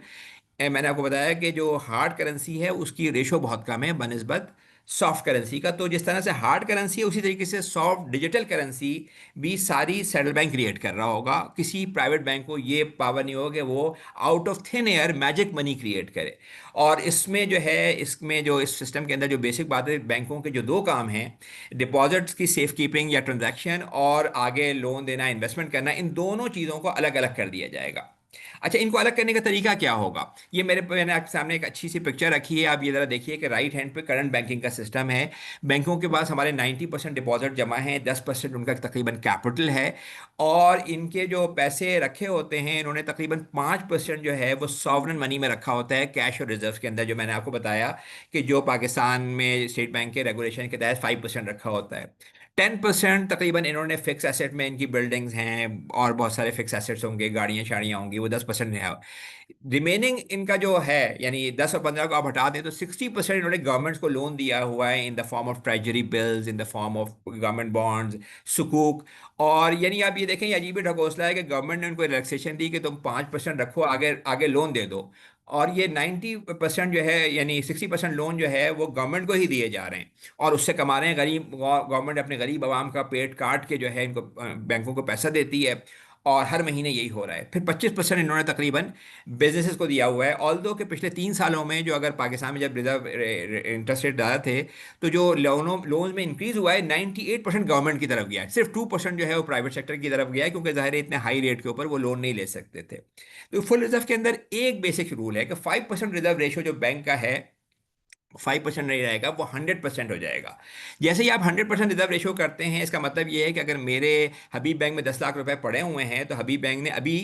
मैंने आपको बताया कि जो हार्ड करेंसी है उसकी रेशो बहुत कम है बनस्बत सॉफ्ट करेंसी का। तो जिस तरह से हार्ड करेंसी है उसी तरीके से सॉफ्ट डिजिटल करेंसी भी सारी सेंट्रल बैंक क्रिएट कर रहा होगा। किसी प्राइवेट बैंक को ये पावर नहीं होगा कि वो out of thin air magic money create करे। और इसमें जो है, इसमें जो इस सिस्टम के अंदर जो बेसिक बात है, बैंकों के जो दो काम हैं, डिपॉजिट्स की सेफ कीपिंग या ट्रांजैक्शन और आगे लोन देना, इन्वेस्टमेंट करना, इन दोनों चीज़ों को अलग अलग कर दिया जाएगा। अच्छा, इनको अलग करने का तरीका क्या होगा? ये मैंने आपके सामने एक अच्छी सी पिक्चर रखी है। आप ये ज़रा देखिए कि राइट हैंड पे करंट बैंकिंग का सिस्टम है। बैंकों के पास हमारे 90% डिपॉजिट जमा है, 10% उनका तकरीबन कैपिटल है। और इनके जो पैसे रखे होते हैं, इन्होंने तकरीबन 5% जो है वो सॉवरन मनी में रखा होता है, कैश और रिजर्व के अंदर। जो मैंने आपको बताया कि जो पाकिस्तान में स्टेट बैंक के रेगुलेशन के तहत 5% रखा होता है। 10% तकरीबन इन्होंने फिक्स एसेट में, इनकी बिल्डिंग्स हैं और बहुत सारे फिक्स एसेट्स होंगे, गाड़ियाँ शाड़ियाँ होंगी, वो 10% है। रिमेनिंग इनका जो है, यानी 10 और 15 को आप हटा दें तो 60% इन्होंने गवर्नमेंट्स को लोन दिया हुआ है in the form of treasury bills, in the form of government bonds, सुकूक। और यानी आप ये देखें, ये अजीब ही ढकोसला है कि गवर्नमेंट ने उनको रिलैक्सेशन दी कि तुम 5% रखो, आगे आगे लोन दे दो। और ये 90% जो है, यानी 60% लोन जो है वो गवर्नमेंट को ही दिए जा रहे हैं। और उससे कमा रहे हैं गरीब। गवर्नमेंट अपने गरीब आवाम का पेट काट के जो है इनको बैंकों को पैसा देती है। और हर महीने यही हो रहा है। फिर 25% इन्होंने तकरीबन बिजनेसेस को दिया हुआ है। ऑल्दो के पिछले 3 सालों में, जो अगर पाकिस्तान में जब रिजर्व इंटरेस्ट रेट ज़्यादा थे तो जो लोन में इंक्रीज हुआ है, 98% गवर्नमेंट की तरफ गया है। सिर्फ 2% जो है वो प्राइवेट सेक्टर की तरफ गया है, क्योंकि ज़ाहिर है इतने हाई रेट के ऊपर वो लोन नहीं ले सकते थे। तो फुल रिजर्व के अंदर एक बेसिक रूल है कि 5% रिजर्व रेशो जो बैंक का है, 5% नहीं रहेगा, वो 100% हो जाएगा। जैसे ही आप 100% रिजर्व रेशो करते हैं, इसका मतलब ये है कि अगर मेरे हबीब बैंक में 10 लाख रुपए पड़े हुए हैं तो हबीब बैंक ने अभी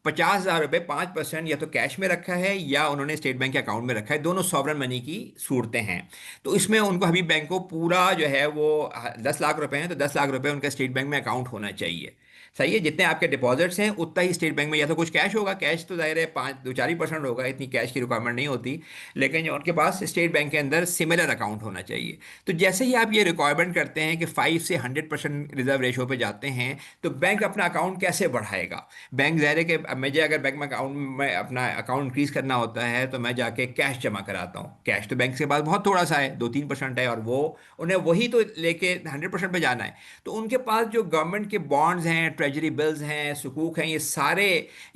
50,000 रुपए 5% या तो कैश में रखा है या उन्होंने स्टेट बैंक के अकाउंट में रखा है। दोनों सॉवरन मनी की सूरतें हैं। तो इसमें उनको, हबीब बैंक को, पूरा जो है वो 10 लाख रुपए हैं तो 10 लाख रुपए उनका स्टेट बैंक में अकाउंट होना चाहिए। सही है? जितने आपके डिपॉजिट्स हैं उतना ही स्टेट बैंक में या तो कुछ कैश होगा। कैश तो जाहिर है 5-4% होगा, इतनी कैश की रिक्वायरमेंट नहीं होती। लेकिन जो उनके पास स्टेट बैंक के अंदर सिमिलर अकाउंट होना चाहिए। तो जैसे ही आप ये रिक्वायरमेंट करते हैं कि 5 से 100% रिजर्व रेशो पे जाते हैं, तो बैंक अपना अकाउंट कैसे बढ़ाएगा? बैंक ज़ाहिर है कि अब मुझे अगर बैंक में अकाउंट में अपना अकाउंट इंक्रीज करना होता है तो मैं जाके कैश जमा कराता हूँ। कैश तो बैंक के पास बहुत थोड़ा सा है, 2-3% है, और वो उन्हें वही तो लेके 100% पे जाना है। तो उनके पास जो गवर्नमेंट के बॉन्ड्स हैं, ट्रेजरी बिल्स हैं, सुकूक हैं, ये सारे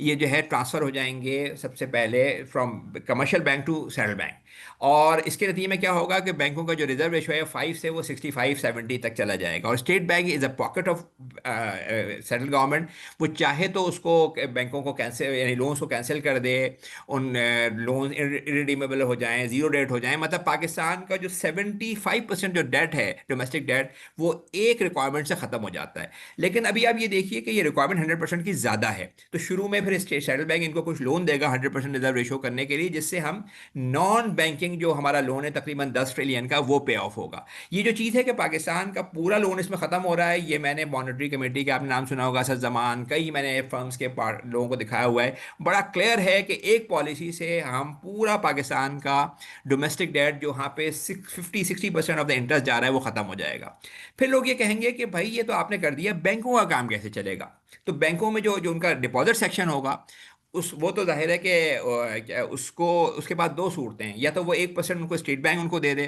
ये जो है ट्रांसफ़र हो जाएंगे सबसे पहले from commercial bank to central bank. और इसके नतीजे में क्या होगा कि बैंकों का जो रिजर्व रेशो है 5 से वो 65-70 तक चला जाएगा। और state bank is a pocket of central government. वो चाहे तो उसको बैंकों को कैंसिल, यानी लोन्स को कैंसिल कर दे, उन लोन इरिडीमेबल हो जाएं, जीरो डेट हो जाएं। मतलब पाकिस्तान का जो 75% जो डेट है, डोमेस्टिक डेट, वो एक रिक्वायरमेंट से ख़त्म हो जाता है। लेकिन अभी आप ये देखिए कि ये रिक्वायरमेंट 100% की ज़्यादा है। तो शुरू में फिर सेंट्रल बैंक इनको कुछ लोन देगा 100% रिजर्व रेशो करने के लिए, जिससे हम नॉन बैंकिंग जो हमारा लोन है तकरीबन 10 ट्रिलियन का, वो पे ऑफ होगा। ये जो चीज़ है कि पाकिस्तान का पूरा लोन इसमें ख़त्म हो रहा है, ये मैंने मॉनेटरी कमेटी के, आपने नाम सुना होगा, असद जमान, कई मैंने फर्म्स के लोगों को दिखाया हुआ है। बड़ा क्लियर है कि एक पॉलिसी से हम पूरा पाकिस्तान का डोमेस्टिक डेट, जो यहाँ पे 50-60% ऑफ द इंटरेस्ट जा रहा है, वो ख़त्म हो जाएगा। फिर लोग ये कहेंगे कि भाई ये तो आपने कर दिया, बैंकों का काम कैसे चलेगा? तो बैंकों में जो जो उनका डिपॉजिट सेक्शन होगा, उस वो तो जाहिर है कि उसको, उसके बाद दो सूरतें हैं। या तो वो 1% उनको स्टेट बैंक उनको दे दे,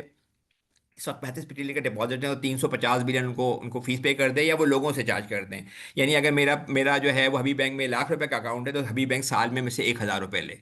इस वक्त 35 ट्रिलियन का डिपॉजिट है और 350 बिलियन उनको उनको फीस पे कर दे या वो लोगों से चार्ज कर दें। यानी अगर मेरा मेरा जो है वो हबीब बैंक में ₹1,00,000 का अकाउंट है तो हबीब बैंक साल में मुझसे ₹1,000 ले,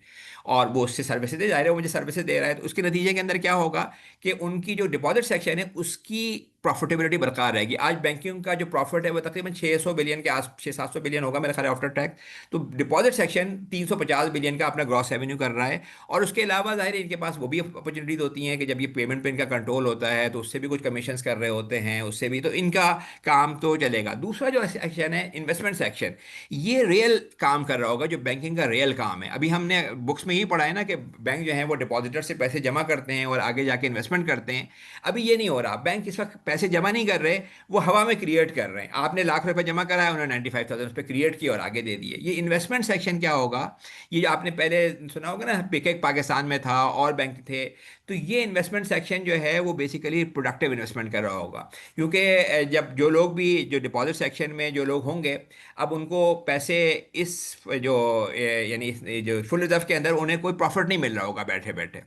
और वो उससे सर्विसेज दे जा रहे हैं, वो मुझे सर्विसेज दे रहा है, तो उसके नतीजे के अंदर क्या होगा कि उनकी जो डिपॉजिट सेक्शन है उसकी प्रॉफिटेबिलिटी बरकरार रहेगी। आज बैंकिंग का जो प्रॉफिट है वो तकरीबन 600 बिलियन के आस 600-700 बिलियन होगा मेरा ख्याल है आफ्टर टैक्स। तो डिपॉजिट सेक्शन 350 बिलियन का अपना ग्रॉस रेवेन्यू कर रहा है। और उसके अलावा जाहिर है इनके पास वो भी अपॉर्चुनिटीज होती हैं कि जब ये पेमेंट पे इनका कंट्रोल होता है तो उससे भी कुछ कमीशंस कर रहे होते हैं, उससे भी तो इनका काम तो चलेगा। दूसरा जो सेक्शन है इन्वेस्टमेंट सेक्शन, ये रियल काम कर रहा होगा, जो बैंकिंग का रियल काम है। अभी हमने बुक्स में ही पढ़ा है ना कि बैंक जो है वो डिपॉजिटर से पैसे जमा करते हैं और आगे जाके इन्वेस्टमेंट करते हैं। अभी ये नहीं हो रहा, बैंक इस वक्त पैसे जमा नहीं कर रहे, वो हवा में क्रिएट कर रहे हैं। आपने ₹1,00,000 जमा कराया, उन्होंने 95,000 उस पर क्रिएट किया और आगे दे दिए। ये इन्वेस्टमेंट सेक्शन क्या होगा, ये जो आपने पहले सुना होगा ना, पिकेक पाकिस्तान में था और बैंक थे, तो ये इन्वेस्टमेंट सेक्शन जो है वो बेसिकली प्रोडक्टिव इन्वेस्टमेंट कर रहा होगा। क्योंकि जब जो लोग भी जो डिपॉजिट सेक्शन में जो लोग होंगे, अब उनको पैसे इस जो यानी जो फुल रिजर्व के अंदर उन्हें कोई प्रॉफिट नहीं मिल रहा होगा बैठे बैठे,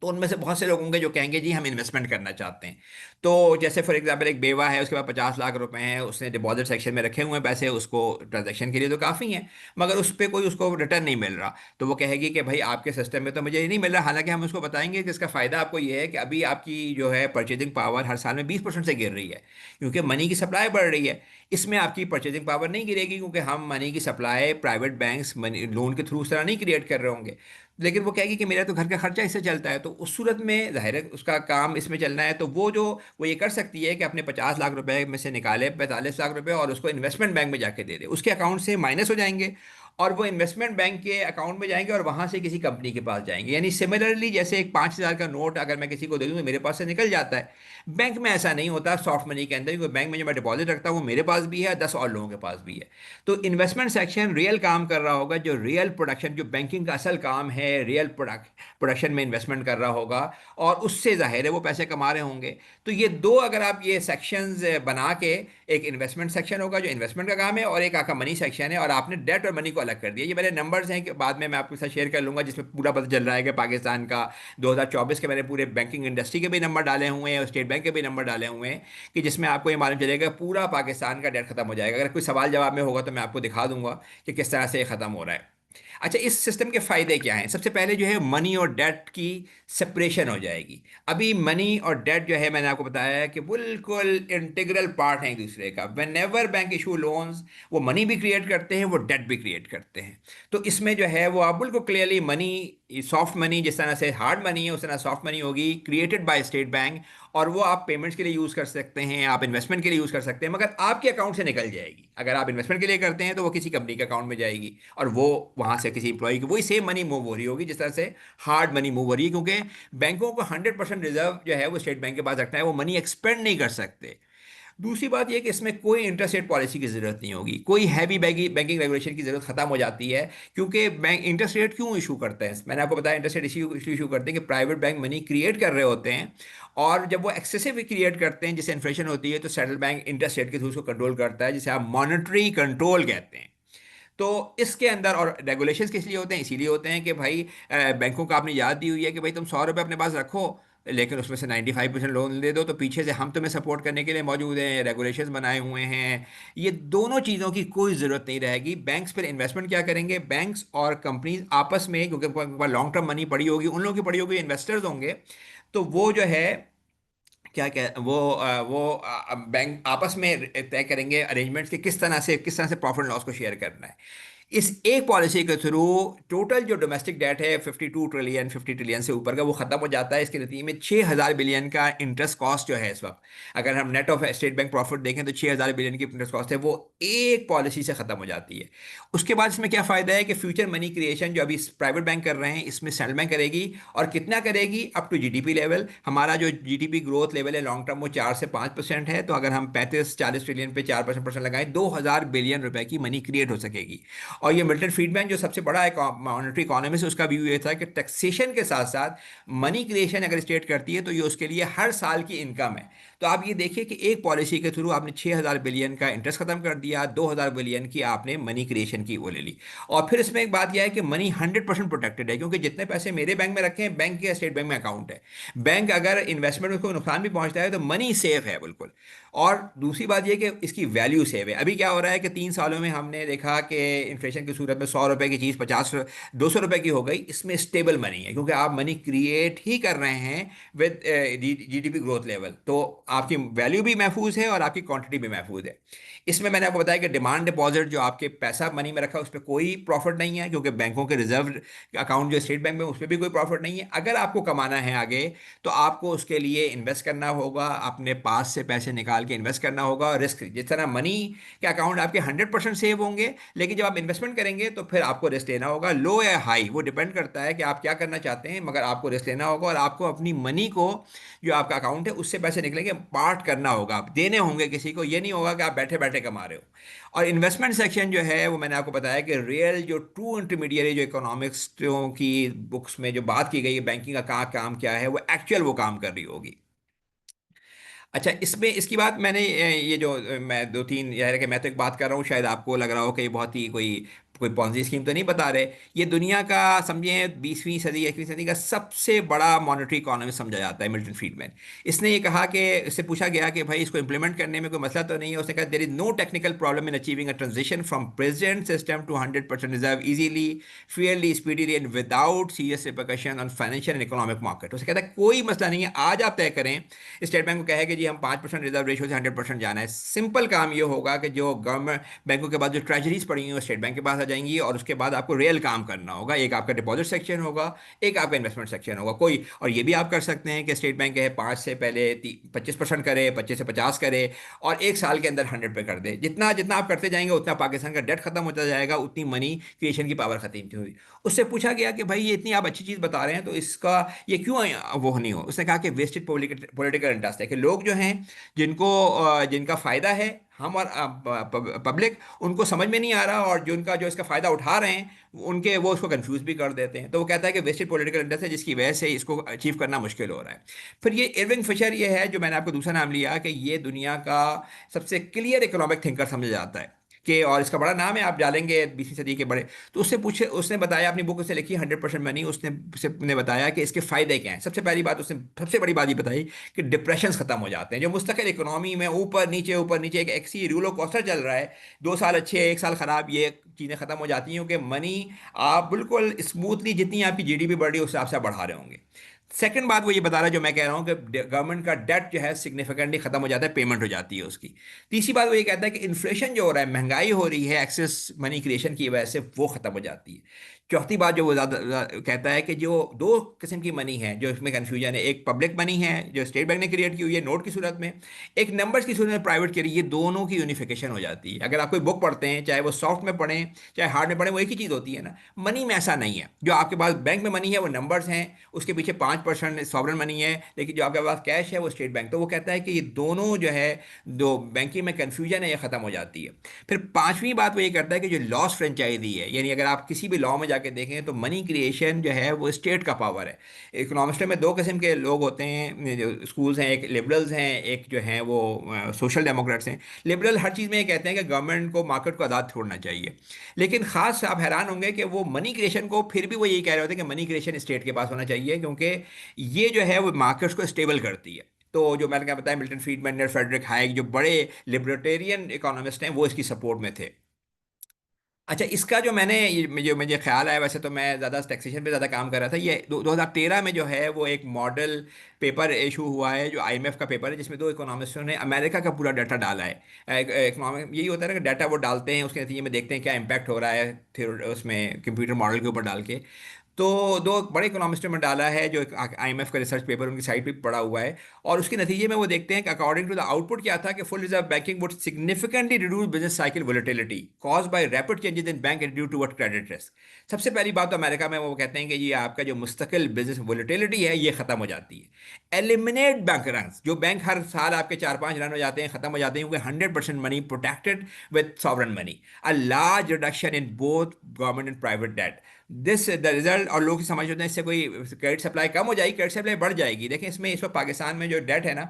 तो उनमें से बहुत से लोग होंगे जो कहेंगे जी हम इन्वेस्टमेंट करना चाहते हैं। तो जैसे फॉर एग्जांपल एक बेवा है, उसके पास ₹50 लाख हैं, उसने डिपॉजिट सेक्शन में रखे हुए हैं पैसे, उसको ट्रांजैक्शन के लिए तो काफ़ी हैं, मगर उस पर कोई उसको रिटर्न नहीं मिल रहा। तो वो कहेगी कि भाई आपके सिस्टम में तो मुझे ये नहीं मिल रहा। हालांकि हम उसको बताएंगे कि इसका फ़ायदा आपको ये है कि अभी आपकी जो है परचेजिंग पावर हर साल में 20% से गिर रही है, क्योंकि मनी की सप्लाई बढ़ रही है। इसमें आपकी परचेजिंग पावर नहीं गिरेगी, क्योंकि हम मनी की supply private banks money loan के थ्रू उस तरह नहीं क्रिएट कर रहे होंगे। लेकिन वो कहेगी कि मेरा तो घर का खर्चा इससे चलता है, तो उस सूरत में जाहिर है उसका काम इसमें चलना है। तो वो ये कर सकती है कि अपने ₹50 लाख में से निकाले ₹45 लाख और उसको इन्वेस्टमेंट बैंक में जाके दे दे, उसके अकाउंट से माइनस हो जाएंगे और वो इन्वेस्टमेंट बैंक के अकाउंट में जाएंगे और वहां से किसी कंपनी के पास जाएंगे। यानी सिमिलरली जैसे एक 5,000 का नोट अगर मैं किसी को दे दूं तो मेरे पास से निकल जाता है, बैंक में ऐसा नहीं होता सॉफ्ट मनी के अंदर, क्योंकि बैंक में जो मैं डिपॉजिट रखता हूँ वो मेरे पास भी है, 10 और लोगों के पास भी है। तो इन्वेस्टमेंट सेक्शन रियल काम कर रहा होगा, जो रियल प्रोडक्शन, जो बैंकिंग का असल काम है, रियल प्रोडक्शन में इन्वेस्टमेंट कर रहा होगा और उससे जाहिर है वो पैसे कमा रहे होंगे। तो ये दो अगर आप ये सेक्शंस बना के, एक इन्वेस्टमेंट सेक्शन होगा जो इन्वेस्टमेंट का काम है और एक आपका मनी सेक्शन है, और आपने डेट और मनी को अलग कर दिया। ये मेरे नंबर्स हैं कि बाद में मैं आपके साथ शेयर कर लूंगा, जिसमें पूरा पता चल रहा है कि पाकिस्तान का 2024 के मैंने पूरे बैंकिंग इंडस्ट्री के भी नंबर डाले हुए हैं और स्टेट बैंक के भी नंबर डाले हुए हैं, कि जिसमें आपको ये मालूम चलेगा पूरा पाकिस्तान का डेट खत्म हो जाएगा। अगर कोई सवाल जवाब में होगा तो मैं आपको दिखा दूंगा कि किस तरह से ये खत्म हो रहा है। अच्छा, इस सिस्टम के फायदे क्या हैं? सबसे पहले जो है मनी और डेट की सेपरेशन हो जाएगी। अभी मनी और डेट जो है मैंने आपको बताया है कि बिल्कुल इंटीग्रल पार्ट है एक दूसरे का। When ever bank issue loans, वो मनी भी क्रिएट करते हैं, वो डेट भी क्रिएट करते हैं। तो इसमें जो है वो आप बिल्कुल क्लियरली मनी, सॉफ्ट मनी जिस तरह से हार्ड मनी है उस तरह सॉफ्ट मनी होगी, क्रिएटेड बाय स्टेट बैंक, और वो आप पेमेंट्स के लिए यूज़ कर सकते हैं, आप इन्वेस्टमेंट के लिए यूज़ कर सकते हैं, मगर आपके अकाउंट से निकल जाएगी। अगर आप इन्वेस्टमेंट के लिए करते हैं तो वो किसी कंपनी के अकाउंट में जाएगी और वो वहाँ से किसी इंप्लॉय की वही सेम मनी मूव हो रही होगी जिस तरह से हार्ड मनी मूव हो रही है, क्योंकि बैंकों को 100% रिजर्व जो है वो स्टेट बैंक के पास रखना है, वो मनी एक्सपेंड नहीं कर सकते। दूसरी बात यह कि इसमें कोई इंटरेस्ट रेट पॉलिसी की ज़रूरत नहीं होगी, कोई हैवी बैंकिंग रेगुलेशन की ज़रूरत खत्म हो जाती है। क्योंकि बैंक इंटरेस्ट रेट क्यों इशू करते हैं, मैंने आपको बताया इंटरेस्ट रेट इशू करते हैं कि प्राइवेट बैंक मनी क्रिएट कर रहे होते हैं, और जब वो एक्सेसिव क्रिएट करते हैं जिससे इन्फ्लेशन होती है, तो सेंट्रल बैंक इंटरेस्ट रेट के थ्रू उसको कंट्रोल करता है, जिसे आप मॉनेटरी कंट्रोल कहते हैं। तो इसके अंदर और रेगुलेशंस किस लिए होते हैं? इसीलिए होते हैं कि भाई बैंकों को आपने याद दी हुई है कि भाई तुम ₹100 अपने पास रखो, लेकिन उसमें से 95% लोन दे दो, तो पीछे से हम तुम्हें सपोर्ट करने के लिए मौजूद हैं, रेगुलेशंस बनाए हुए हैं। ये दोनों चीज़ों की कोई ज़रूरत नहीं रहेगी। बैंक्स फिर इन्वेस्टमेंट क्या करेंगे? बैंक्स और कंपनीज आपस में, क्योंकि उनके पास लॉन्ग टर्म मनी पड़ी होगी, उन लोगों की पड़ी होगी, इन्वेस्टर्स होंगे, तो वो जो है क्या क्या वो बैंक आपस में तय करेंगे अरेंजमेंट्स कि किस तरह से प्रॉफिट लॉस को शेयर करना है। इस एक पॉलिसी के थ्रू टोटल जो डोमेस्टिक डेट है 52 ट्रिलियन, 50 ट्रिलियन से ऊपर का, वो खत्म हो जाता है। इसके नतीजे में 6,000 बिलियन का इंटरेस्ट कॉस्ट जो है इस वक्त, अगर हम net of state bank profit देखें तो 6,000 बिलियन की इंटरेस्ट कॉस्ट है, वो एक पॉलिसी से खत्म हो जाती है। उसके बाद इसमें क्या फ़ायदा है कि फ्यूचर मनी क्रिएशन जो अभी प्राइवेट बैंक कर रहे हैं, इसमें सेंट्रल बैंक करेगी, और कितना करेगी? Up to GDP level. हमारा जो जीडीपी ग्रोथ लेवल है लॉन्ग टर्म वो 4 से 5% है, तो अगर हम 35-40 ट्रिलियन पे 4% लगाएं, ₹2,000 बिलियन की मनी क्रिएट हो सकेगी। और ये मिल्टन फ्रीडमैन जो सबसे बड़ा मॉनेटरी इकोनॉमिस्ट है, उसका व्यू ये था कि टैक्सेशन के साथ साथ मनी क्रिएशन अगर स्टेट करती है तो ये उसके लिए हर साल की इनकम है। तो आप ये देखिए कि एक पॉलिसी के थ्रू आपने 6,000 बिलियन का इंटरेस्ट खत्म कर दिया, 2,000 बिलियन की आपने मनी क्रिएशन की वो ले ली। और फिर इसमें एक बात यह है कि मनी 100% प्रोटेक्टेड है, क्योंकि जितने पैसे मेरे बैंक में रखे हैं, बैंक के स्टेट बैंक में अकाउंट है, बैंक अगर इन्वेस्टमेंट में कोई नुकसान भी पहुंचता है तो मनी सेफ है बिल्कुल। और दूसरी बात यह कि इसकी वैल्यू सेव है। अभी क्या हो रहा है कि 3 सालों में हमने देखा कि इन्फ्लेशन की सूरत में 100 रुपए की चीज़ 50 200 रुपए की हो गई। इसमें स्टेबल मनी है, क्योंकि आप मनी क्रिएट ही कर रहे हैं विद जीडीपी ग्रोथ लेवल, तो आपकी वैल्यू भी महफूज है और आपकी क्वांटिटी भी महफूज है। इसमें मैंने आपको बताया कि डिमांड डिपॉजिट जो आपके पैसा मनी में रखा है उस पर कोई प्रॉफिट नहीं है, क्योंकि बैंकों के रिजर्व अकाउंट जो स्टेट बैंक में उस पर भी कोई प्रॉफिट नहीं है। अगर आपको कमाना है आगे तो आपको उसके लिए इन्वेस्ट करना होगा, अपने पास से पैसे निकाल के इन्वेस्ट करना होगा। रिस्क जिस तरह मनी के अकाउंट आपके 100% सेव होंगे, लेकिन जब आप इन्वेस्टमेंट करेंगे तो फिर आपको रिस्क लेना होगा, लो या हाई वो डिपेंड करता है कि आप क्या करना चाहते हैं, मगर आपको रिस्क लेना होगा। और आपको अपनी मनी को, जो आपका अकाउंट है उससे पैसे निकलेंगे, पार्ट करना होगा, आप देने होंगे किसी को। ये नहीं होगा कि आप बैठे बैठे कमा रहे हो। और इन्वेस्टमेंट सेक्शन जो है वो मैंने आपको बताया कि रियल जो ट्रू इंटरमीडिएट जो इकोनॉमिक्सों की बुक्स में जो बात की गई है बैंकिंग का कहाँ काम क्या है, वो एक्चुअल वो काम कर रही होगी। अच्छा, इसमें इसकी बात मैंने ये जो मैं दो तीन यार है कि मैं तो एक बात कर रहा हूँ, शायद आपको लग रहा हो कि ये बहुत ही कोई कोई पॉन्जी स्कीम तो नहीं बता रहे। ये दुनिया का समझिए 20वीं सदी 21वीं सदी का सबसे बड़ा मॉनेटरी इकोनॉमी समझा जाता है मिल्टन फ्रीडमैन। इसने ये कहा कि, इससे पूछा गया कि भाई इसको इंप्लीमेंट करने में कोई मसला तो नहीं है। उसने कहा there is no technical problem in achieving a transition from present system to 100% reserve easily, fairly, speedily and without serious repercussion on financial and economic market. उसे कहता है कोई मसला नहीं है, आज आप तय करें, स्टेट बैंक को कहे कि जी हम 5% रिजर्व रेशो से 100% जाना है। सिंपल काम ये होगा कि जो गवर्नमेंट बैंकों के बाद जो ट्रेजरीज पड़ी हुई हैं वो स्टेट बैंक के पास आ जाएंगी, और उसके बाद आपको रियल काम करना होगा। एक आपका डिपॉजिट सेक्शन होगा, एक आपका इन्वेस्टमेंट सेक्शन होगा कोई। और ये भी आप कर सकते हैं कि स्टेट बैंक है 5 से पहले 25% करे, 25 से 50 करे, और एक साल के अंदर 100 पे कर दे। जितना जितना आप करते जाएंगे उतना पाकिस्तान का डेट खत्म होता जाएगा, उतनी मनी क्रिएशन की पावर खत्म हुई। उससे पूछा गया कि भाई ये इतनी आप अच्छी चीज़ बता रहे हैं तो इसका ये क्यों वो नहीं हो। उसने कहा कि वेस्टेड पॉलिटिकल इंटरेस्ट है, कि लोग जो हैं जिनको जिनका फ़ायदा है, हम और पब्लिक, उनको समझ में नहीं आ रहा, और जो उनका जो इसका फ़ायदा उठा रहे हैं उनके वो उसको कंफ्यूज भी कर देते हैं। तो वो कहता है कि वेस्टेड पॉलिटिकल इंटरेस्ट है जिसकी वजह से इसको अचीव करना मुश्किल हो रहा है। फिर ये इरविंग फिशर ये है जो मैंने आपको दूसरा नाम लिया कि ये दुनिया का सबसे क्लियर इकोनॉमिक थिंकर समझा जाता है कि, और इसका बड़ा नाम है, आप डालेंगे 20वीं सदी के बड़े। तो उससे पूछे, उसने बताया अपनी बुक से लिखी 100% मनी, उसने बताया कि इसके फायदे क्या हैं। सबसे पहली बात उसने सबसे बड़ी बात ये बताई कि डिप्रेशन खत्म हो जाते हैं। जो मुस्तकिल इकोनॉमी में ऊपर नीचे एक एक्सी रूलो कोस्टर चल रहा है, 2 साल अच्छे 1 साल खराब, ये चीज़ें खत्म हो जाती हैं, क्योंकि मनी आप बिल्कुल स्मूथली जितनी आपकी जीडीपी बढ़ रही है उस हिसाब से आप बढ़ा रहे होंगे। सेकंड बात वो ये बता रहा है जो मैं कह रहा हूँ कि गवर्नमेंट का डेट जो है सिग्निफिकेंटली खत्म हो जाता है, पेमेंट हो जाती है उसकी। तीसरी बात वो ये कहता है कि इन्फ्लेशन जो हो रहा है, महंगाई हो रही है एक्सेस मनी क्रिएशन की वजह से, वो खत्म हो जाती है। चौथी बात जो वो कहता है कि जो दो किस्म की मनी है जो इसमें कंफ्यूजन है, एक पब्लिक मनी है जो स्टेट बैंक ने क्रिएट की हुई है नोट की सूरत में, एक नंबर्स की सूरत में प्राइवेट की, ये दोनों की यूनिफिकेशन हो जाती है। अगर आप कोई बुक पढ़ते हैं, चाहे वो सॉफ्ट में पढ़ें चाहे हार्ड में पढ़ें, वो एक ही चीज़ होती है ना। मनी में ऐसा नहीं है, जो आपके पास बैंक में मनी है वो नंबर्स हैं, उसके पीछे 5% सॉवरन मनी है, लेकिन जो आपके पास कैश है वो स्टेट बैंक। तो वो कहता है कि ये दोनों जो है, दो बैंकिंग में कन्फ्यूजन है, ये खत्म हो जाती है। फिर पांचवी बात वो ये करता है कि जो लॉस फ्रेंचाइजी है, यानी अगर आप किसी भी लॉ में जाके देखें तो मनी क्रिएशन जो है वो स्टेट का पावर है। इकोनॉमिस्ट में दो किस्म के लोग होते हैं, जो स्कूल्स हैं, एक लिबरल्स हैं, एक जो हैं वो सोशल डेमोक्रेट्स हैं। लिबरल हर चीज़ में ये कहते हैं कि गवर्नमेंट को मार्केट को आज़ाद छोड़ना चाहिए, लेकिन खास आप हैरान होंगे कि वो मनी क्रिएशन को फिर भी वो यही कह रहे होते हैं कि मनी क्रिएशन स्टेट के पास होना चाहिए, क्योंकि ये जो है वो मार्केट्स को स्टेबल करती है। तो जो मैंने क्या बताया, मिल्टन फ्रीडमैन और फ्रेडरिक हाइक जो बड़े लिबर्टेरियन इकोनॉमिस्ट हैं वो इसकी सपोर्ट में थे। अच्छा, इसका जो मैंने जो मुझे ख्याल आया, वैसे तो मैं ज़्यादा टैक्सेशन पे ज़्यादा काम कर रहा था, ये 2013 में जो है वो एक मॉडल पेपर इशू हुआ है जो आईएमएफ का पेपर है, जिसमें दो इकोनॉमिस्टों ने अमेरिका का पूरा डाटा डाला है। इकोनॉमिक यही होता है ना कि डाटा वो डालते हैं, उसके नतीजे में देखते हैं क्या इम्पैक्ट हो रहा है, फिर उसमें कंप्यूटर मॉडल के ऊपर डाल के। तो दो बड़े इकोनॉमिस्टों में डाला है, जो IMF का रिसर्च पेपर उनकी साइट पे पड़ा हुआ है, और उसके नतीजे में वो देखते हैं कि अकॉर्डिंग टू द आउटपुट क्या था कि full reserve banking would significantly reduce business cycle volatility cause by rapid changes in bank due to credit risk. सबसे पहली बात तो अमेरिका में वो कहते हैं कि ये आपका जो मुस्तकिल बिजनेस वोलेटिलिटी है ये खत्म हो जाती है। एलिमिनेट बैंक रन, जो बैंक हर साल आपके 4-5 रन हो जाते हैं, खत्म हो जाते हैं, क्योंकि 100% money protected with sovereign money. A large reduction in both government and private debt, this the result. और लोग समझ होते हैं इससे कोई क्रेडिट सप्लाई कम हो जाएगी, क्रेडिट सप्लाई बढ़ जाएगी। देखिए इसमें इस वक्त पाकिस्तान में जो डेट है ना,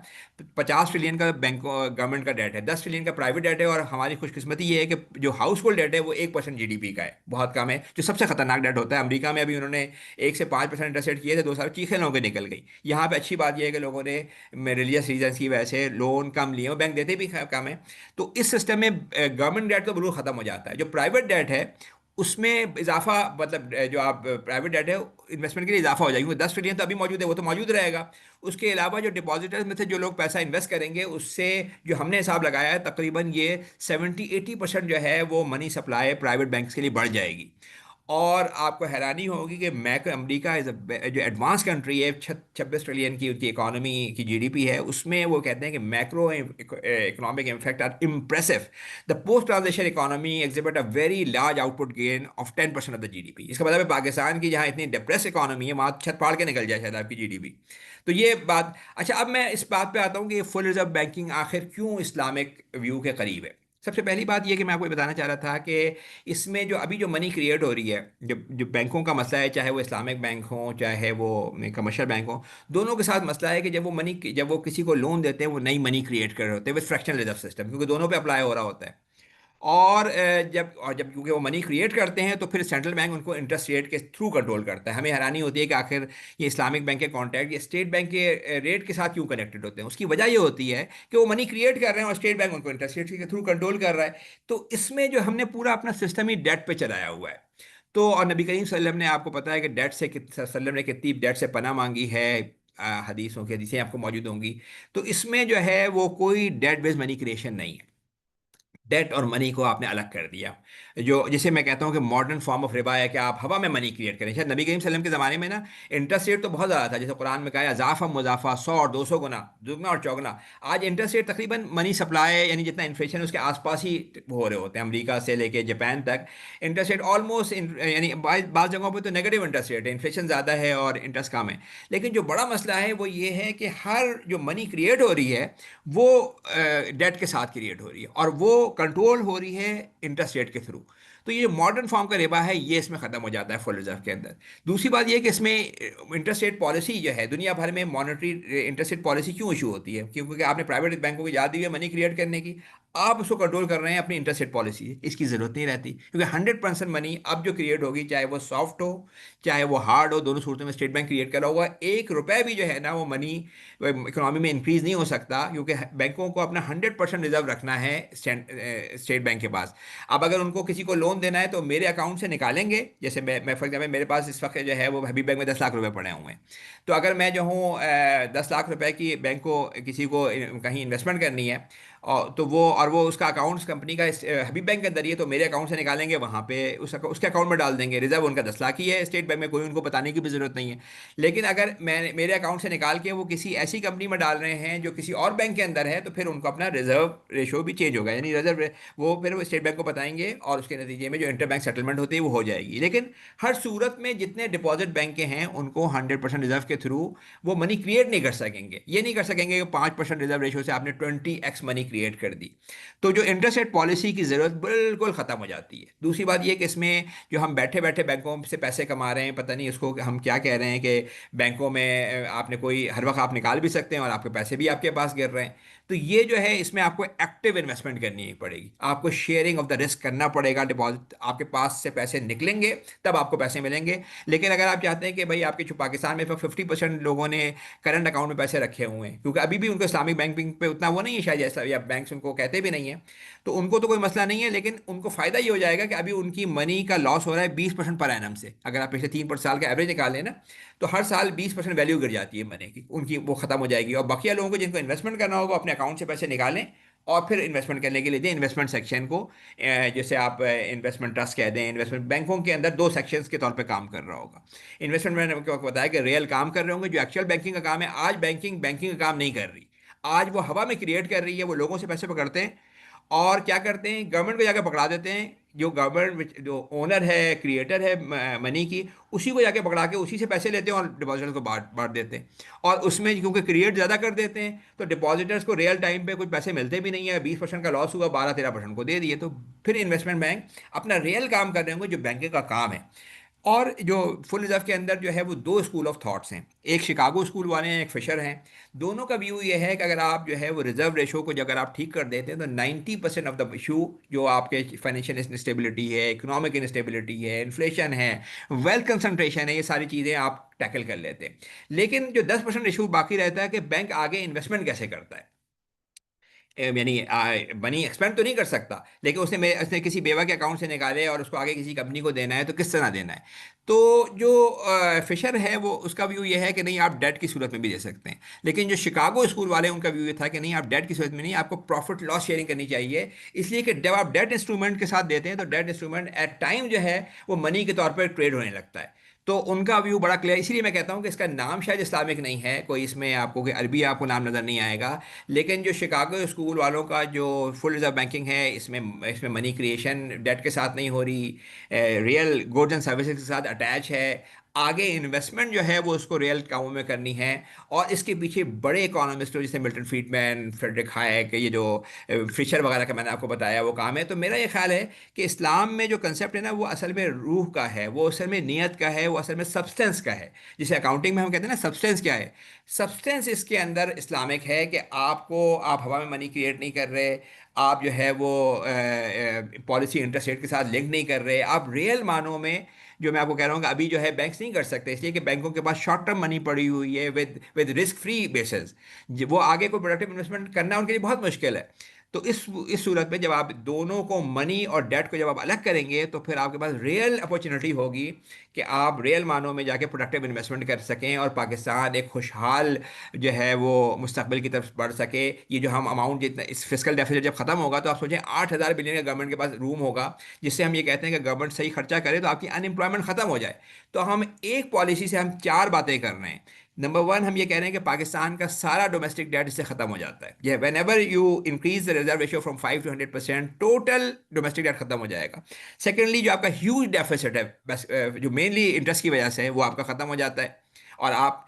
50 ट्रिलियन का बैंक गवर्नमेंट का डेट है, 10 ट्रिलियन का प्राइवेट डेट है, और हमारी खुशकिस्मती ये है कि जो हाउस होल्ड डेट है वो 1% GDP का है, बहुत कम है, जो सबसे खतरनाक डेट होता है। अमेरिका में अभी उन्होंने 1 से 5% इंटरेस्ट रेट किए थे, 2 साल चीखें लोगों के निकल गई। यहाँ पे अच्छी बात यह है कि लोगों ने रिलीजियस रीजन की वजह से लोन कम लिए, वो बैंक देते भी कम है। तो इस सिस्टम में गवर्नमेंट डेट तो बिल्कुल खत्म हो जाता है। जो प्राइवेट डेट है उसमें इजाफा, मतलब जो आप प्राइवेट डेट है इन्वेस्टमेंट के लिए इजाफा हो जाएगी, क्योंकि 10 ट्रिलियन तो अभी मौजूद है, वो तो मौजूद रहेगा। उसके अलावा जो डिपॉजिटर्स में से जो लोग पैसा इन्वेस्ट करेंगे, उससे जो हमने हिसाब लगाया है तकरीबन ये 70-80% जो है वो मनी सप्लाई प्राइवेट बैंक्स के लिए बढ़ जाएगी। और आपको हैरानी होगी कि मैक अमेरिका इज जो एडवांस कंट्री है, 26 ट्रिलियन की उनकी इकोनॉमी की GDP है, उसमें वो कहते हैं कि macro economic impact are impressive. The post transition economy exhibit a very large output gain of 10% of the GDP। इसका मतलब है पाकिस्तान की जहाँ इतनी डिप्रेस इकोनॉमी है वहाँ छत फाड़ के निकल जाए शायद आपकी GDP। तो ये बात। अच्छा, अब मैं इस बात पे आता हूँ कि फुल रिजर्व बैंकिंग आखिर क्यों इस्लामिक व्यू के करीब है। सबसे पहली बात यह कि मैं आपको ये बताना चाह रहा था कि इसमें जो अभी जो मनी क्रिएट हो रही है, जो जो बैंकों का मसला है, चाहे वो इस्लामिक बैंक हो चाहे वो कमर्शियल बैंक हो, दोनों के साथ मसला है कि जब वो किसी को लोन देते हैं वो नई मनी क्रिएट कर रहे होते हैं विद फ्रैक्शनल रिजर्व सिस्टम, क्योंकि दोनों पे अप्लाई हो रहा होता है। और जब क्योंकि वो मनी क्रिएट करते हैं तो फिर सेंट्रल बैंक उनको इंटरेस्ट रेट के थ्रू कंट्रोल करता है। हमें हैरानी होती है कि आखिर ये इस्लामिक बैंक के कॉन्टैक्ट ये स्टेट बैंक के रेट के साथ क्यों कनेक्टेड होते हैं। उसकी वजह ये होती है कि वो मनी क्रिएट कर रहे हैं और स्टेट बैंक उनको इंटरेस्ट रेट के थ्रू कंट्रोल कर रहा है। तो इसमें जो हमने पूरा अपना सिस्टम ही डेट पे चलाया हुआ है। तो और नबी करीम सल्लल्लाहु अलैहि वसल्लम ने, आपको पता है कि सल्लम ने कितनी डेट से पनाह मांगी है, हदीसों की हदीसें आपको मौजूद होंगी। तो इसमें जो है वो कोई डेट बेस्ड मनी क्रिएशन नहीं है। डेट और मनी को आपने अलग कर दिया, जो जिसे मैं कहता हूँ कि मॉडर्न फॉर्म ऑफ रिबा है कि आप हवा में मनी क्रिएट करें। शायद नबी करीम सल्लम के ज़माने में ना इंटरेस्ट रेट तो बहुत ज़्यादा था, जैसे कुरान में कहा है अज़ाफ़ा मुज़ाफ़ा, 100 और 200 गुना, दुगना और चौगुना। आज इंटरेस्ट रेट तकरीबन मनी सप्लाई यानी जितना इन्फ्लेशन है उसके आसपास ही हो रहे होते हैं। अमेरिका से लेके जापान तक इंटरेस्ट रेट ऑलमोस्ट, यानी बाज़ जगहों पर तो नेगेटिव इंटरेस्ट रेट है, इन्फ्लेशन ज़्यादा है और इंटरेस्ट कम है। लेकिन जो बड़ा मसला है वो ये है कि हर जो मनी क्रिएट हो रही है वो डेट के साथ क्रिएट हो रही है और वो कंट्रोल हो रही है इंटरेस्ट रेट के थ्रू। तो ये जो मॉडर्न फॉर्म का रिबा है ये इसमें ख़त्म हो जाता है फुल रिजर्व के अंदर। दूसरी बात ये है कि इसमें इंटरेस्ट रेट पॉलिसी जो है, दुनिया भर में मॉनेटरी इंटरेस्ट रेट पॉलिसी क्यों इशू होती है, क्योंकि आपने प्राइवेट बैंकों को इजाज़त दी है मनी क्रिएट करने की, आप उसको कंट्रोल कर रहे हैं अपनी इंटरेस्ट रेट पॉलिसी, इसकी ज़रूरत नहीं रहती, क्योंकि 100% मनी अब जो क्रिएट होगी, चाहे वो सॉफ्ट हो चाहे वो हार्ड हो, दोनों सूरतों में स्टेट बैंक क्रिएट करा होगा। 1 रुपये भी जो है ना वो मनी इकोनॉमी में इंक्रीज नहीं हो सकता, क्योंकि बैंकों को अपना 100% रिजर्व रखना है स्टेट बैंक के पास। अब अगर उनको किसी को लोन देना है तो मेरे अकाउंट से निकालेंगे। जैसे मैं फॉर एग्जाम्पल मेरे पास इस वक्त जो है वो हबीब बैंक में 10 लाख रुपए पड़े हुए हैं। तो अगर मैं जो हूँ 10 लाख रुपए की बैंक को किसी को कहीं इन्वेस्टमेंट करनी है, और वो उसका अकाउंट्स कंपनी का हबीब बैंक के अंदर ही है, तो मेरे अकाउंट से निकालेंगे, वहाँ पे उसके अकाउंट में डाल देंगे। रिजर्व उनका 10 लाख ही है स्टेट बैंक में, कोई उनको बताने की भी ज़रूरत नहीं है। लेकिन अगर मैं मेरे अकाउंट से निकाल के वो किसी ऐसी कंपनी में डाल रहे हैं जो किसी और बैंक के अंदर है, तो फिर उनको अपना रिजर्व रेशो भी चेंज होगा, यानी रिजर्व वो स्टेट बैंक को बताएंगे और उसके नतीजे में जो इंटर बैंक सेटलमेंट होती है वो हो जाएगी। लेकिन हर सूरत में जितने डिपॉजिट बैंक के हैं उनको 100% रिजर्व के थ्रू वो मनी क्रिएट नहीं कर सकेंगे। ये नहीं कर सकेंगे कि 5% रिजर्व रेशो से आपने 20x मनी क्रिएट कर दी। तो जो इंटरेस्ट रेट पॉलिसी की ज़रूरत बिल्कुल ख़त्म हो जाती है। दूसरी बात यह कि इसमें जो हम बैठे बैठे बैंकों से पैसे कमा रहे हैं, पता नहीं उसको हम क्या कह रहे हैं, कि बैंकों में आपने कोई हर वक्त आप निकाल भी सकते हैं और आपके पैसे भी आपके पास गिर रहे हैं। तो ये जो है इसमें आपको एक्टिव इन्वेस्टमेंट करनी ही पड़ेगी, आपको शेयरिंग ऑफ द रिस्क करना पड़ेगा। डिपॉजिट आपके पास से पैसे निकलेंगे तब आपको पैसे मिलेंगे। लेकिन अगर आप चाहते हैं कि भाई आपके जो पाकिस्तान में 50% लोगों ने करंट अकाउंट में पैसे रखे हुए हैं, क्योंकि अभी भी उनको इस्लामिक बैंकिंग पे उतना वो नहीं है शायद, जैसा या बैंक उनको कहते भी नहीं है, तो उनको तो कोई मसला नहीं है। लेकिन उनको फ़ायदा ये हो जाएगा कि अभी उनकी मनी का लॉस हो रहा है 20% पर एनम से। अगर आप पिछले 3 साल का एवरेज निकालें ना, तो हर साल 20% वैल्यू गिर जाती है मनी की, उनकी वो ख़त्म हो जाएगी। और बाकी लोगों को जिनको इन्वेस्टमेंट करना होगा अपने अकाउंट से पैसे निकालें और फिर इन्वेस्टमेंट करने के लिए दें इन्वेस्टमेंट सेक्शन को। जैसे आप इन्वेस्टमेंट ट्रस्ट कह दें, इन्वेस्टमेंट बैंकों के अंदर दो सेक्शंस के तौर पे काम कर रहा होगा। इन्वेस्टमेंट मैंने आपको बताया कि रियल काम कर रहे होंगे, जो एक्चुअल बैंकिंग का काम है। आज बैंकिंग बैंकिंग का काम नहीं कर रही, आज वो हवा में क्रिएट कर रही है। वो लोगों से पैसे पकड़ते हैं और क्या करते हैं, गवर्नमेंट को जाकर पकड़ा देते हैं। जो गवर्नमेंट जो ओनर है, क्रिएटर है मनी की, उसी को जाके पकड़ा के उसी से पैसे लेते हैं और डिपॉजिटर्स को बांट बांट देते हैं। और उसमें क्योंकि क्रिएट ज़्यादा कर देते हैं तो डिपॉजिटर्स को रियल टाइम पे कुछ पैसे मिलते भी नहीं है। 20% का लॉस हुआ, 12-13% को दे दिए। तो फिर इन्वेस्टमेंट बैंक अपना रियल काम कर रहे होंगे जो बैंकिंग का काम है। और जो फुल रिजर्व के अंदर जो है वो दो स्कूल ऑफ थॉट्स हैं, एक शिकागो स्कूल वाले हैं, एक फिशर हैं। दोनों का व्यू ये है कि अगर आप जो है वो रिजर्व रेशो को जो अगर आप ठीक कर देते हैं तो 90% ऑफ द इशू जो आपके फाइनेंशियल इंस्टेबिलिटी है, इकोनॉमिक इंस्टेबिलिटी है, इन्फ्लेशन है, वेल्थ कंसंट्रेशन है, ये सारी चीज़ें आप टैकल कर लेते हैं। लेकिन जो 10% इशू बाकी रहता है कि बैंक आगे इन्वेस्टमेंट कैसे करता है। यानी मनी एक्सपेंड तो नहीं कर सकता, लेकिन उसने किसी बेवा के अकाउंट से निकाले और उसको आगे किसी कंपनी को देना है तो किस तरह देना है। तो जो फिशर है वो उसका व्यू ये है कि नहीं, आप डेट की सूरत में भी दे सकते हैं। लेकिन जो शिकागो स्कूल वाले उनका व्यू ये था कि नहीं, आप डेट की सूरत में नहीं, आपको प्रॉफिट लॉस शेयरिंग करनी चाहिए। इसलिए कि जब आप डेट इंस्ट्रूमेंट के साथ देते हैं तो डेट इंस्ट्रूमेंट एट टाइम जो है वो मनी के तौर पर ट्रेड होने लगता है। तो उनका व्यू बड़ा क्लियर, इसीलिए मैं कहता हूं कि इसका नाम शायद इस्लामिक नहीं है कोई, इसमें आपको कोई अरबी आपको नाम नज़र नहीं आएगा। लेकिन जो शिकागो स्कूल वालों का जो फुल रिजर्व बैंकिंग है, इसमें इसमें मनी क्रिएशन डेट के साथ नहीं हो रही, रियल गुड्स एंड सर्विसेज के साथ अटैच है। आगे इन्वेस्टमेंट जो है वो उसको रियल कामों में करनी है। और इसके पीछे बड़े इकोनॉमिस्ट हो जैसे मिल्टन फ्रीडमैन, फ्रेडरिक हायक, ये जो फिशर वगैरह का मैंने आपको बताया वो काम है। तो मेरा ये ख्याल है कि इस्लाम में जो कंसेप्ट है ना, वो असल में रूह का है, वो असल में नियत का है, वो असल में सब्सटेंस का है। जिसे अकाउंटिंग में हम कहते हैं ना सब्सटेंस क्या है, सब्सटेंस इसके अंदर इस्लामिक है कि आप हवा में मनी क्रिएट नहीं कर रहे, आप जो है वो पॉलिसी इंटरेस्ट रेट के साथ लिंक नहीं कर रहे, आप रियल मानों में, जो मैं आपको कह रहा हूँ कि अभी जो है बैंक्स नहीं कर सकते, इसलिए कि बैंकों के पास शॉर्ट टर्म मनी पड़ी हुई है with with risk free basis. वो आगे कोई प्रोडक्टिव इन्वेस्टमेंट करना उनके लिए बहुत मुश्किल है। तो इस सूरत में जब आप दोनों को, मनी और डेट को जब आप अलग करेंगे, तो फिर आपके पास रियल अपॉर्चुनिटी होगी कि आप रियल मानों में जाके प्रोडक्टिव इन्वेस्टमेंट कर सकें और पाकिस्तान एक खुशहाल जो है वो मुस्तकबिल की तरफ बढ़ सके। ये जो हम अमाउंट, जितना इस फिस्कल डेफिसिट जब खत्म होगा तो आप सोचें 8,000 बिलियन का गवर्नमेंट के पास रूम होगा, जिससे हम ये कहते हैं कि गवर्नमेंट सही खर्चा करे तो आपकी अनएम्प्लॉयमेंट खत्म हो जाए। तो हम एक पॉलिसी से हम चार बातें कर रहे हैं। नंबर वन, हम ये कह रहे हैं कि पाकिस्तान का सारा डोमेस्टिक डेट इससे खत्म हो जाता है। ये whenever you increase the reserve ratio from 5 to 100%, total domestic debt खत्म हो जाएगा। सेकेंडली, जो आपका ह्यूज डेफिसिट है बस जो मेनली इंटरेस्ट की वजह से है, वो आपका खत्म हो जाता है। और आप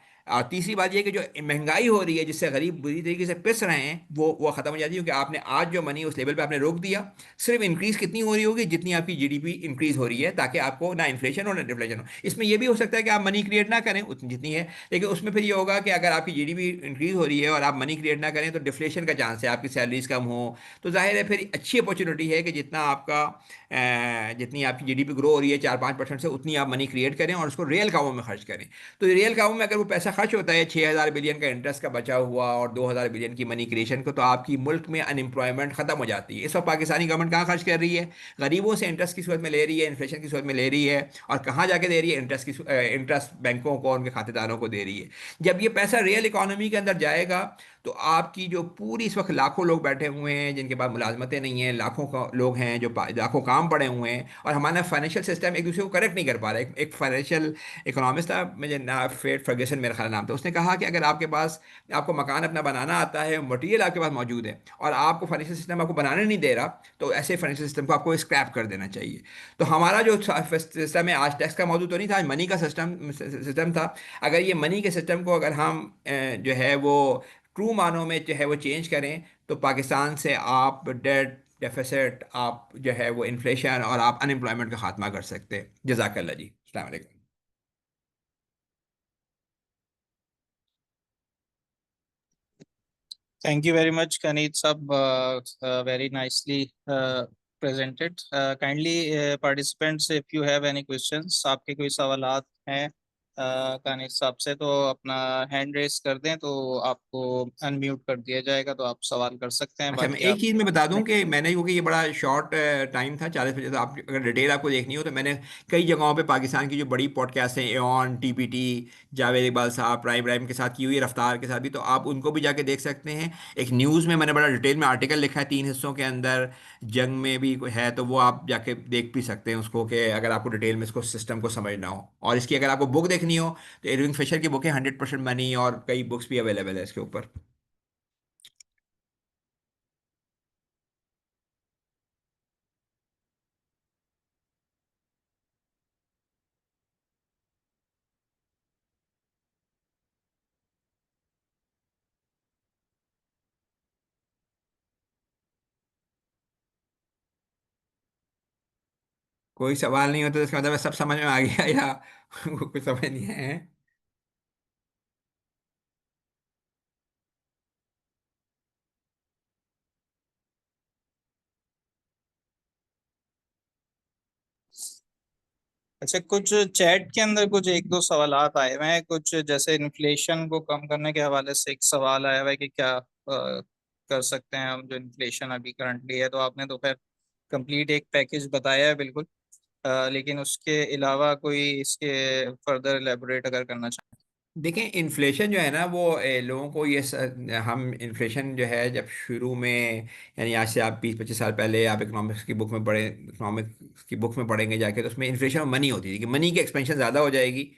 तीसरी बात ये कि जो महंगाई हो रही है जिससे गरीब बुरी तरीके से पिस रहे हैं, वो खत्म हो जाती है, क्योंकि आपने आज जो मनी उस लेवल पे आपने रोक दिया। सिर्फ इंक्रीज कितनी हो रही होगी, जितनी आपकी जीडीपी इंक्रीज हो रही है, ताकि आपको ना इन्फ्लेशन हो ना डिफ्लेशन हो। इसमें यह भी हो सकता है कि आप मनी क्रिएट ना करें उतनी जितनी है, लेकिन उसमें फिर ये होगा कि अगर आपकी जीडीपी इंक्रीज हो रही है और आप मनी क्रिएट ना करें तो डिफ्लेशन का चांस है, आपकी सैलरीज कम हो। तो जाहिर है फिर अच्छी अपॉर्चुनिटी है कि जितनी आपकी जीडीपी ग्रो हो रही है 4-5% से, उतनी आप मनी क्रिएट करें और उसको रियल कामों में खर्च करें। तो रियल कामों में अगर वो पैसा खर्च होता है 6,000 बिलियन का इंटरेस्ट का बचा हुआ और 2,000 बिलियन की मनी क्रिएशन को, तो आपकी मुल्क में अनएम्प्लॉयमेंट खत्म हो जाती है। इस वक्त पाकिस्तानी गवर्नमेंट कहाँ खर्च कर रही है, गरीबों से इंटरेस्ट की सूरत में ले रही है, इन्फ्लेशन की सूरत में ले रही है। और कहाँ जाके दे रही है, इंटरेस्ट बैंकों को, उनके खातेदारों को दे रही है। जब ये पैसा रियल इकोनॉमी के अंदर जाएगा तो आपकी जो पूरी, इस वक्त लाखों लोग बैठे हुए हैं जिनके पास मुलाजमतें नहीं हैं, लाखों का लोग हैं जो लाखों काम पड़े हुए हैं, और हमारा फाइनेंशियल सिस्टम एक दूसरे को करेक्ट नहीं कर पा रहा है। एक फाइनेंशियल इकोनॉमिस्ट था, मुझे ना फेड फर्गसन मेरा ख्याल नाम था, उसने कहा कि अगर आपके पास, आपको मकान अपना बनाना आता है, मटेरियल आपके पास मौजूद है, और आपको फाइनेंशियल सिस्टम आपको बनाने नहीं दे रहा, तो ऐसे फाइनेंशियल सिस्टम को आपको स्क्रैप कर देना चाहिए। तो हमारा जो सिस्टम है, आज टैक्स का मौजूद तो नहीं था, आज मनी का सिस्टम था। अगर ये मनी के सिस्टम को अगर हम जो है वो ट्रू मानों में जो है वो चेंज करें, तो पाकिस्तान से आप डेट डेफिसिट, आप जो है वो इन्फ्लेशन और आप अनएम्प्लॉयमेंट का खात्मा कर सकते हैं। जज़ाकल्लाह जी, अस्सलाम वालेकुम। Thank you very much, Kaneet Sab. Very nicely presented. Kindly, participants, if you have any questions, आपके कोई सवालात हैं कानिश साहब से, तो अपना हैंड रेस कर दें तो आपको अनम्यूट कर दिया जाएगा, तो आप सवाल कर सकते हैं, अच्छा, मैं बाकी एक आप। चीज़ मैं बता दूं कि मैंने, क्योंकि ये बड़ा शॉर्ट टाइम था 40 बजे, तो आप अगर डिटेल आपको देखनी हो तो मैंने कई जगहों पे पाकिस्तान की जो बड़ी पॉडकास्ट हैं, एऑन, टीपीटी, जावेद इकबाल साहब, प्राइम प्राइम के साथ की हुई है, रफ्तार के साथ भी, तो आप उनको भी जाके देख सकते हैं। एक न्यूज़ में मैंने बड़ा डिटेल में आर्टिकल लिखा है 3 हिस्सों के अंदर, जंग में भी है, तो वो आप जाके देख भी सकते हैं उसको, कि अगर आपको डिटेल में इसको सिस्टम को समझना हो। और इसकी अगर आपको बुक देखनी हो तो एरविंग फिशर की बुक है 100% मनी, और कई बुक्स भी अवेलेबल है इसके ऊपर। कोई सवाल नहीं होता तो इसका मतलब है सब समझ में आ गया, या कुछ समझ नहीं है। अच्छा, कुछ चैट के अंदर कुछ एक दो सवाल आए हुए हैं, कुछ जैसे इन्फ्लेशन को कम करने के हवाले से एक सवाल आया हुआ है कि क्या कर सकते हैं हम, जो इन्फ्लेशन अभी करंटली है। तो आपने तो खैर कंप्लीट एक पैकेज बताया है, बिल्कुल। लेकिन उसके अलावा कोई इसके फर्दर एलेबोरेट अगर करना चाहें। देखें, इन्फ्लेशन जो है ना वो लोगों को हम इन्फ्लेशन जो है जब शुरू में, यानी आज से आप 20-25 साल पहले आप इकोनॉमिक्स की बुक में पढ़े, इकोनॉमिक्स की बुक में पढ़ेंगे जाके, तो उसमें इन्फ्लेशन मनी होती थी कि मनी की एक्सपेंशन ज़्यादा हो जाएगी,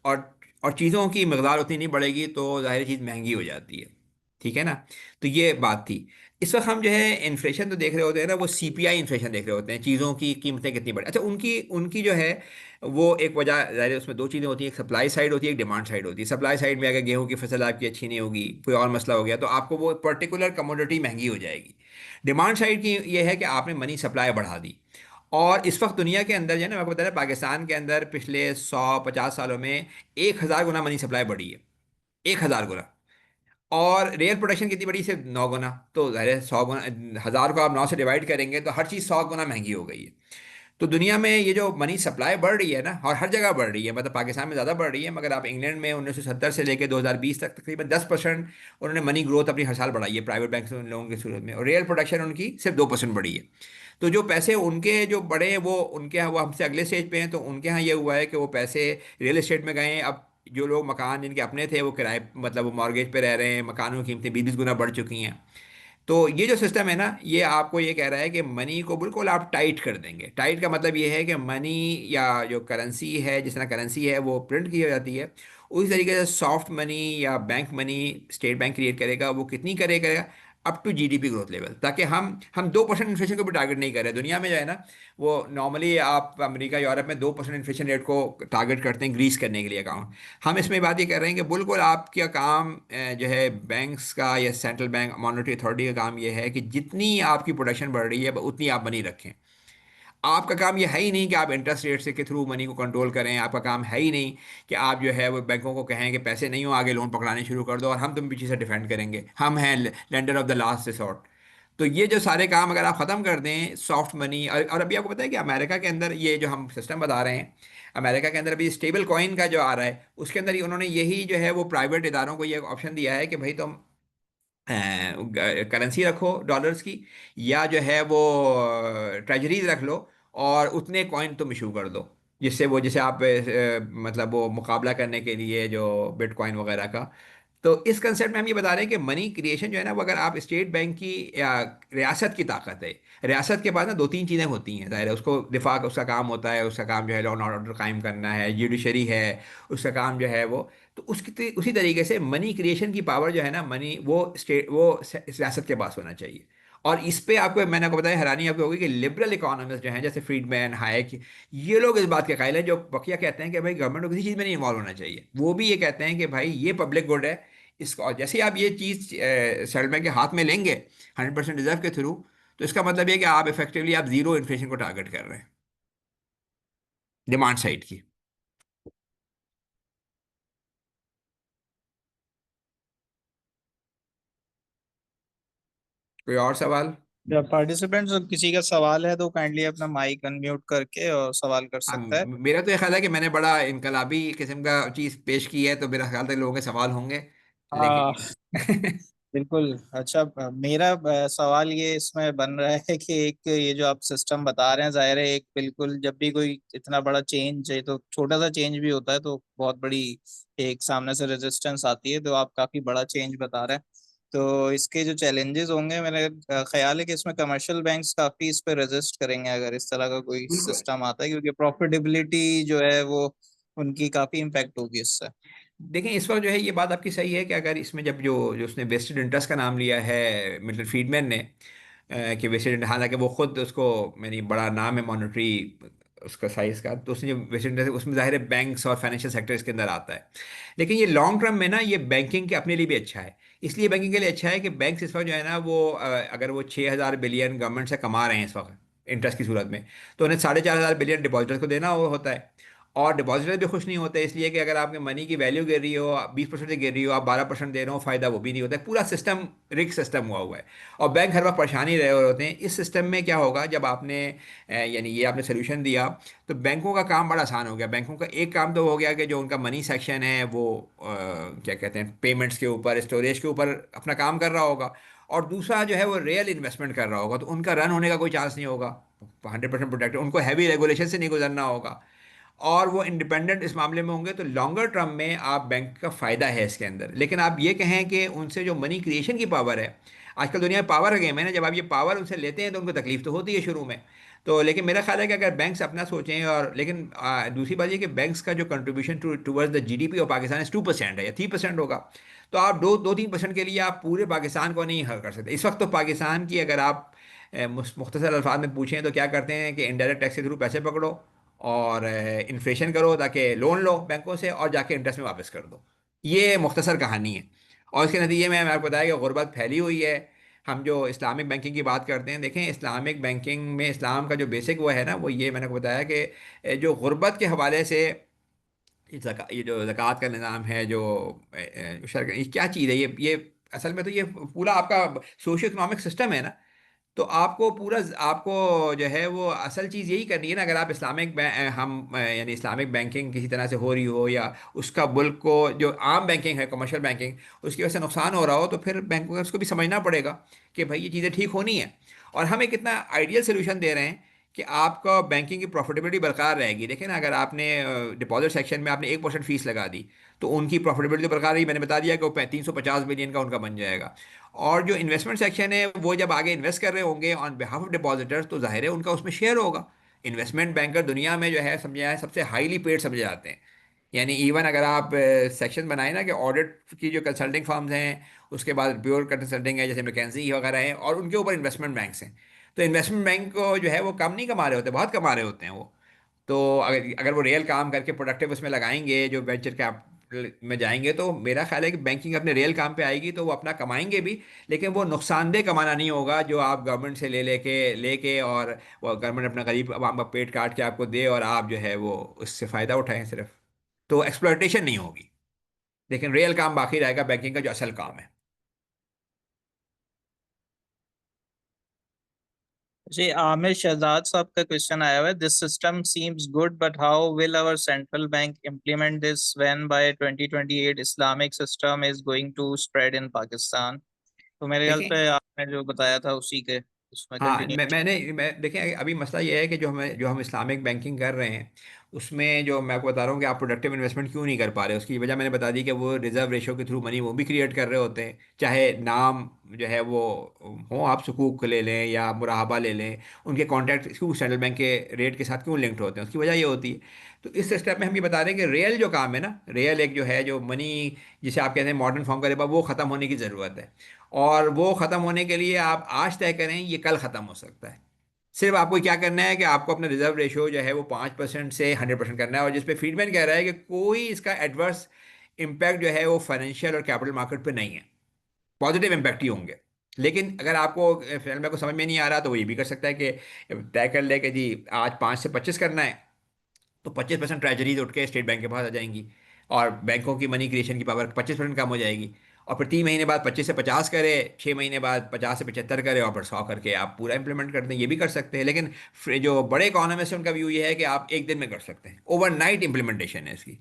और और चीज़ों की मकदार उतनी नहीं बढ़ेगी, तो ज़ाहिर चीज़ महंगी हो जाती है। ठीक है ना। तो ये बात थी। इस वक्त हम जो है इन्फ्लेशन तो देख रहे होते हैं ना, वो सीपीआई इन्फ्लेशन देख रहे होते हैं, चीज़ों की कीमतें कितनी बढ़ी। अच्छा, उनकी उनकी जो है वो एक वजह ज़ाहिर है, उसमें दो चीज़ें होती हैं, एक सप्लाई साइड होती है, एक डिमांड साइड होती है। सप्लाई साइड में अगर गेहूं की फसल आपकी अच्छी नहीं होगी, कोई और मसला हो गया, तो आपको वो पर्टिकुलर कमोडिटी महंगी हो जाएगी। डिमांड साइड की ये है कि आपने मनी सप्लाई बढ़ा दी। और इस वक्त दुनिया के अंदर जो है ना, मैं आपको बता रहा, पाकिस्तान के अंदर पिछले 150 सालों में 1,000 गुना मनी सप्लाई बढ़ी है। 1,000 गुना। और रियल प्रोडक्शन कितनी बढ़ी? सिर्फ 9 गुना। तो ज़ाहिर है 100 गुना, 1,000 को आप 9 से डिवाइड करेंगे तो हर चीज़ 100 गुना महंगी हो गई है। तो दुनिया में ये जो मनी सप्लाई बढ़ रही है ना, और हर जगह बढ़ रही है, मतलब पाकिस्तान में ज़्यादा बढ़ रही है, मगर आप इंग्लैंड में 1970 से लेकर 2020 तक तकरीबन 10% उन्होंने मनी ग्रोथ अपनी हर साल बढ़ाई है, प्राइवेट बैंक से उन लोगों की सूरत में, और रियल प्रोडक्शन उनकी सिर्फ 2% बढ़ी है। तो जो पैसे उनके जो बड़े हैं वो उनके यहाँ, वो हमसे अगले स्टेज पे हैं, तो उनके यहाँ ये हुआ है कि वो पैसे रियल एस्टेट में गए हैं। अब जो लोग मकान जिनके अपने थे वो किराए, मतलब वो मॉर्गेज पे रह रहे हैं, मकानों की कीमतें 20-20 गुना बढ़ चुकी हैं। तो ये जो सिस्टम है ना, ये आपको ये कह रहा है कि मनी को बिल्कुल आप टाइट कर देंगे। टाइट का मतलब ये है कि मनी या जो करेंसी है, जिस तरह करेंसी है वो प्रिंट की जाती है, उसी तरीके से सॉफ्ट मनी या bank money state bank create करेगा। वो कितनी करेगा? Up to GDP growth level, ताकि हम 2% इन्फ्लेशन को भी टारगेट नहीं कर रहे। दुनिया में जो है ना, वो नॉर्मली आप अमेरिका यूरोप में 2% इन्फ्लेशन रेट को टारगेट करते हैं ग्रीस करने के लिए अकाउंट। हम इसमें बात ये कर रहे हैं कि बिल्कुल आपका काम जो है बैंक्स का या सेंट्रल बैंक मॉनेटरी अथॉरिटी का काम ये है कि जितनी आपकी प्रोडक्शन बढ़ रही है उतनी आप मनी रखें। आपका काम ये है ही नहीं कि आप इंटरेस्ट रेट से के थ्रू मनी को कंट्रोल करें। आपका काम है ही नहीं कि आप जो है वो बैंकों को कहें कि पैसे नहीं हो, आगे लोन पकड़ाने शुरू कर दो और हम तुम पीछे से डिफेंड करेंगे, हम हैं lender of the last resort. तो ये जो सारे काम अगर आप ख़त्म कर दें, सॉफ्ट मनी, और अभी आपको पता है कि अमेरिका के अंदर ये जो हम सिस्टम बता रहे हैं, अमेरिका के अंदर अभी स्टेबल कॉइन का जो आ रहा है, उसके अंदर ही उन्होंने यही जो है वो प्राइवेट इदारों को ये ऑप्शन दिया है कि भाई तुम करेंसी रखो डॉलर्स की, या जो है वो ट्रेजरीज रख लो, और उतने कॉइन तुम इशू कर दो, जिससे वो, जैसे आप मतलब वो मुकाबला करने के लिए जो बिटकॉइन वगैरह का। तो इस कंसेप्ट में हम ये बता रहे हैं कि मनी क्रिएशन जो है ना, वो अगर आप स्टेट बैंक की या रियासत की ताकत है। रियासत के पास ना 2-3 चीज़ें होती हैं, ज़ाहिर है उसको दिफा का उसका काम होता है, उसका काम जो है लॉ एंड ऑर्डर कायम करना है, जुडिशरी है उसका काम जो है वो। तो उसी तरीके से मनी क्रिएशन की पावर जो है ना, मनी वो स्टेट वो रियासत के पास होना चाहिए। और इस पे आपको, मैंने आपको बताया, हैरानी आपको होगी कि लिबरल इकोनॉमिस्ट जो हैं जैसे फ्रीडमैन, हायक, ये लोग इस बात के कायल हैं, जो बकिया कहते हैं कि भाई गवर्नमेंट को किसी चीज़ में नहीं इन्वॉल्व होना चाहिए। वो भी ये कहते हैं कि भाई ये पब्लिक गुड है, इसको, और जैसे ही आप ये चीज़ सेंट्रल बैंक के हाथ में लेंगे 100% रिजर्व के थ्रू, तो इसका मतलब ये है कि आप इफेक्टिवली आप जीरो इन्फ्लेशन को टारगेट कर रहे हैं डिमांड साइड की। कोई और सवाल? या पार्टिसिपेंट्स किसी का सवाल है तो काइंडली अपना माइक अनम्यूट करके और सवाल कर हाँ, सकता है। मेरा तो ये ख्याल है कि मैंने बड़ा इनकलाबी किस्म का चीज़ पेश की है, तो मेरा ख्याल है लोगों के सवाल होंगे, हाँ लेकिन बिल्कुल। अच्छा, मेरा सवाल ये इसमें बन रहा है कि एक ये जो आप सिस्टम बता रहे हैं, जाहिर है एक बिल्कुल जब भी कोई इतना बड़ा चेंज है तो छोटा सा चेंज भी होता है तो बहुत बड़ी एक सामने से रेजिस्टेंस आती है, तो आप काफी बड़ा चेंज बता रहे हैं। तो इसके जो चैलेंजेस होंगे, मेरे ख्याल है कि इसमें कमर्शियल बैंक्स काफी इस पे रेजिस्ट करेंगे अगर इस तरह का कोई बिल्कुल। सिस्टम आता है, क्योंकि प्रॉफिटेबिलिटी जो है वो उनकी काफी इम्पेक्ट होगी इससे। देखें, इस वक्त जो है ये बात आपकी सही है कि अगर इसमें जब जो जो उसने वेस्टेड इंटरेस्ट का नाम लिया है मिल्टन फ्रीडमैन ने, कि वेस्टेड, हालांकि वो खुद उसको, यानी बड़ा नाम है मॉनेटरी उसका साइज का, तो उसने जो वेस्टेड इंटरेस्ट, उसमें जाहिर है बैंक्स और फाइनेंशियल सेक्टर इसके अंदर आता है। लेकिन ये लॉन्ग टर्म में ना ये बैंकिंग के अपने लिए भी अच्छा है। इसलिए बैंकिंग के लिए अच्छा है कि बैंक इस वक्त जो है ना वो अगर वो 6,000 बिलियन गवर्नमेंट से कमा रहे हैं इस वक्त इंटरेस्ट की सूरत में, तो उन्हें 4,500 बिलियन डिपॉजिटर्स को देना होता है। और डिपॉजिटर भी खुश नहीं होते, इसलिए कि अगर आपके मनी की वैल्यू गिर रही हो, 20% से गिर रही हो, आप 12% दे रहे हो, फायदा वो भी नहीं होता है। पूरा सिस्टम रिग सिस्टम हुआ है, और बैंक हर वक्त परेशान ही रहे होते हैं। इस सिस्टम में क्या होगा जब आपने यानी ये आपने सोल्यूशन दिया, तो बैंकों का काम बड़ा आसान हो गया। बैंकों का एक काम तो हो गया कि जो उनका मनी सेक्शन है वो क्या कहते हैं, पेमेंट्स के ऊपर, स्टोरेज के ऊपर अपना काम कर रहा होगा, और दूसरा जो है वो रियल इन्वेस्टमेंट कर रहा होगा, तो उनका रन होने का कोई चांस नहीं होगा। 100% प्रोटेक्ट, उनको हैवी रेगुलेशन से नहीं गुजरना होगा, और वो इंडिपेंडेंट इस मामले में होंगे। तो लॉन्गर टर्म में आप बैंक का फ़ायदा है इसके अंदर। लेकिन आप ये कहें कि उनसे जो मनी क्रिएशन की पावर है, आजकल दुनिया में पावर गेम है ना, जब आप ये पावर उनसे लेते हैं तो उनको तकलीफ तो होती है शुरू में। तो लेकिन मेरा ख्याल है कि अगर बैंक्स अपना सोचें, और लेकिन दूसरी बात ये कि बैंक्स का जो contribution towards the GDP of Pakistan 2% है या 3% होगा। तो आप 2-3% के लिए आप पूरे पाकिस्तान को नहीं हल कर सकते इस वक्त। तो पाकिस्तान की अगर आप मुख्तसर अल्फाज में पूछें तो क्या करते हैं कि इनडायरेक्ट टैक्स के थ्रू पैसे पकड़ो और इन्फ्लेशन करो, ताकि लोन लो बैंकों से और जाके इंटरेस्ट में वापस कर दो। ये मुख्तसर कहानी है। और इसके नतीजे में मैं आपको बताया कि गुर्बत फैली हुई है। हम जो इस्लामिक बैंकिंग की बात करते हैं, देखें इस्लामिक बैंकिंग में इस्लाम का जो बेसिक वो है ना, वो ये मैंने आपको बताया कि जो गुर्बत के हवाले से ये जो ज़कात का निज़ाम है, जो ये क्या चीज़ है, ये असल में तो ये पूरा आपका सोशो इकोनॉमिक सिस्टम है ना। तो आपको पूरा आपको जो है वो असल चीज़ यही करनी है ना। अगर आप यानी इस्लामिक बैंकिंग किसी तरह से हो रही हो, या उसका मुल्क को जो आम बैंकिंग है, कमर्शियल बैंकिंग, उसकी वजह से नुकसान हो रहा हो, तो फिर बैंकों को उसको भी समझना पड़ेगा कि भाई ये चीज़ें ठीक होनी है। और हम एक इतना आइडियल सोल्यूशन दे रहे हैं कि आपका बैंकिंग की प्रॉफिटेबिलिटी बरकरार रहेगी। देखिए ना, अगर आपने डिपॉजिट सेक्शन में आपने 1% फीस लगा दी, तो उनकी प्रॉफिटेबिलिटी बरकरार रही। मैंने बता दिया कि वो 350 बिलियन का उनका बन जाएगा। और जो इन्वेस्टमेंट सेक्शन है, वो जब आगे इन्वेस्ट कर रहे होंगे ऑन बिहाफ ऑफ डिपॉजिटर्स, तो जाहिर है उनका उसमें शेयर होगा। इन्वेस्टमेंट बैंकर दुनिया में जो है समझे जाए सबसे हाईली पेड समझे जाते हैं। यानी इवन अगर आप सेक्शन बनाए ना कि ऑडिट की जो कंसल्टिंग फर्म्स हैं, उसके बाद प्योर कंसल्टिंग है जैसे मैकेंजी वगैरह हैं, और उनके ऊपर इन्वेस्टमेंट बैंक्स हैं। तो इन्वेस्टमेंट बैंक को जो है वो कम नहीं कमा रहे होते, बहुत कमा रहे होते हैं वो। तो अगर अगर वो रियल काम करके प्रोडक्टिव उसमें लगाएंगे, जो वेंचर कैपिटल में जाएंगे, तो मेरा ख्याल है कि बैंकिंग अपने रियल काम पे आएगी, तो वो अपना कमाएंगे भी। लेकिन वो नुकसानदेह कमाना नहीं होगा जो आप गवर्नमेंट से ले लेके और वो गवर्नमेंट अपना गरीब आवाम का पेट काट के आपको दे, और आप जो है वो उससे फ़ायदा उठाएं सिर्फ। तो एक्सप्लॉयटेशन नहीं होगी, लेकिन रियल काम बाकी रहेगा बैंकिंग का जो असल काम है। जी, आमिर शहजाद साहब का क्वेश्चन आया हुआ है। This system seems good but how will our central bank implement this when by 2028 Islamic system is going to spread in Pakistan? तो मेरे ख्याल देखें, पे आपने जो बताया था उसी के उसमें हाँ, कंटिन्यू। मैं देखें, अभी मसला ये है कि जो हम इस्लामिक बैंकिंग कर रहे हैं, उसमें जो मैं आपको बता रहा हूँ कि आप प्रोडक्टिव इन्वेस्टमेंट क्यों नहीं कर पा रहे, उसकी वजह मैंने बता दी कि वो रिजर्व रेशो के थ्रू मनी वो भी क्रिएट कर रहे होते हैं। चाहे नाम जो है वो हो, आप सुकूक ले लें या मुराहबा ले लें, उनके कॉन्टैक्ट क्यों सेंट्रल बैंक के रेट के साथ क्यों लिंक्ड होते हैं, उसकी वजह ये होती है। तो इस स्टेप में हम ये बता रहे हैं कि रियल जो काम है ना, रियल एक जो है जो मनी, जिसे आप कहते हैं मॉडर्न फॉर्म का रिबा, वो ख़त्म होने की ज़रूरत है। और वो ख़त्म होने के लिए आप आज तय करें, ये कल ख़त्म हो सकता है। सिर्फ आपको क्या करना है कि आपको अपना रिजर्व रेशो जो है वो 5% से 100% करना है, और जिस पे फ्रीडमैन कह रहा है कि कोई इसका एडवर्स इम्पैक्ट जो है वो फाइनेंशियल और कैपिटल मार्केट पे नहीं है, पॉजिटिव इम्पैक्ट ही होंगे। लेकिन अगर आपको फिलहाल में को समझ में नहीं आ रहा, तो वो ये भी कर सकता है कि तय कर ले कि जी आज 5 से 25 करना है, तो 25% ट्रेजरीज उठ के स्टेट बैंक के पास आ जाएंगी, और बैंकों की मनी क्रिएशन की पावर 25% कम हो जाएगी। और फिर 3 महीने बाद 25 से 50 करे, 6 महीने बाद 50 से 75 करे, और फिर 100 करके आप पूरा इंप्लीमेंट कर दें, ये भी कर सकते हैं। लेकिन फिर जो बड़े इकोनॉमिस्ट हैं उनका व्यू ये है कि आप एक दिन में कर सकते हैं, ओवरनाइट इंप्लीमेंटेशन है इसकी।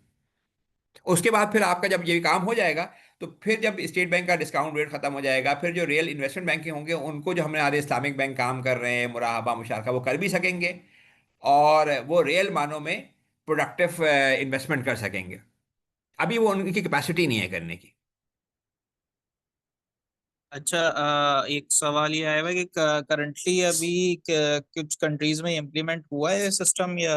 उसके बाद फिर आपका जब ये काम हो जाएगा, तो फिर जब स्टेट बैंक का डिस्काउंट रेट खत्म हो जाएगा, फिर जो रियल इन्वेस्टमेंट बैंक होंगे उनको जो हमारे इस्लामिक बैंक काम कर रहे हैं, मुराहबा मुशारका, वो कर भी सकेंगे, और वो रियल मानों में प्रोडक्टिव इन्वेस्टमेंट कर सकेंगे। अभी वो उनकी कैपेसिटी नहीं है करने की। अच्छा, एक सवाल ये आया हुआ है कि करंटली अभी कुछ कंट्रीज में इम्प्लीमेंट हुआ है सिस्टम, या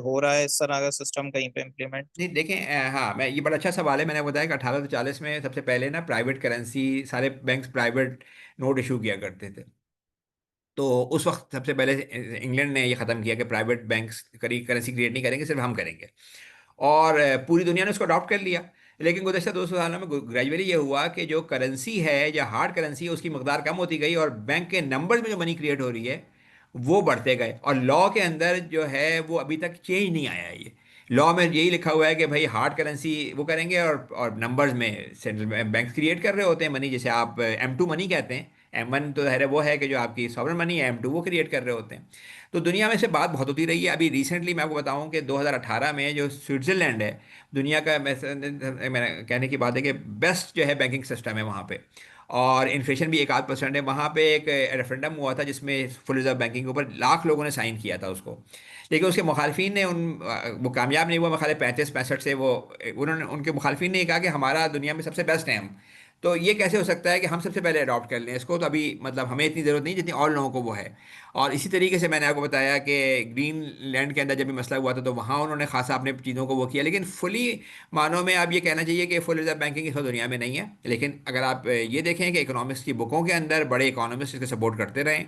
हो रहा है इस तरह का सिस्टम कहीं पे इम्प्लीमेंट? नहीं देखें, हाँ, मैं, ये बड़ा अच्छा सवाल है। मैंने बताया कि 1840 में सबसे पहले ना प्राइवेट करेंसी, सारे बैंक्स प्राइवेट नोट इशू किया करते थे। तो उस वक्त सबसे पहले इंग्लैंड ने ये ख़त्म किया कि प्राइवेट बैंक्स करेंसी क्रिएट नहीं करेंगे, सिर्फ हम करेंगे। और पूरी दुनिया ने उसको अडॉप्ट कर लिया। लेकिन गुज़श्ता 200 सालों में ग्रेजुअली ये हुआ कि जो करेंसी है, या हार्ड करेंसी है, उसकी मकदार कम होती गई, और बैंक के नंबर्स में जो मनी क्रिएट हो रही है वो बढ़ते गए। और लॉ के अंदर जो है वो अभी तक चेंज नहीं आया है। ये लॉ में यही लिखा हुआ है कि भाई हार्ड करेंसी वो करेंगे, और नंबर्स में सेंट्रल बैंक क्रिएट कर रहे होते हैं मनी, जैसे आप M2 मनी कहते हैं। M1 तो है वो है कि जो आपकी सॉवरेन मनी है, M2 वो क्रिएट कर रहे होते हैं। तो दुनिया में से बात बहुत होती रही है। अभी रिसेंटली मैं आपको बताऊं कि 2018 में जो स्विट्ज़रलैंड है, दुनिया का, मैंने कहने की बात है कि बेस्ट जो है बैंकिंग सिस्टम है वहाँ पे, और इन्फ्लेशन भी 1-8% है। वहाँ पे एक रेफरेंडम हुआ था जिसमें फुल रिजर्व बैंकिंग के ऊपर लाख लोगों ने साइन किया था उसको। लेकिन उसके मुखालफिन ने वो कामयाब नहीं हुआ। मेरे ख्याल है 35-65 से वो, उन्होंने, उनके मुखालफिन ने कहा कि हमारा दुनिया में सबसे बेस्ट है हम। तो ये कैसे हो सकता है कि हम सबसे पहले अडॉप्ट कर लें इसको? तो अभी मतलब हमें इतनी ज़रूरत नहीं जितनी और लोगों को वो है। और इसी तरीके से मैंने आपको बताया कि ग्रीनलैंड के अंदर जब भी मसला हुआ था तो वहाँ उन्होंने खासा अपने चीज़ों को वो किया। लेकिन फुली मानो में आप ये कहना चाहिए कि फुल रिजर्व बैंकिंग इस वक्त दुनिया में नहीं है। लेकिन अगर आप ये देखें कि इकोनॉमिक्स की बुकों के अंदर बड़े इकोनॉमिस्ट इसको सपोर्ट करते रहे।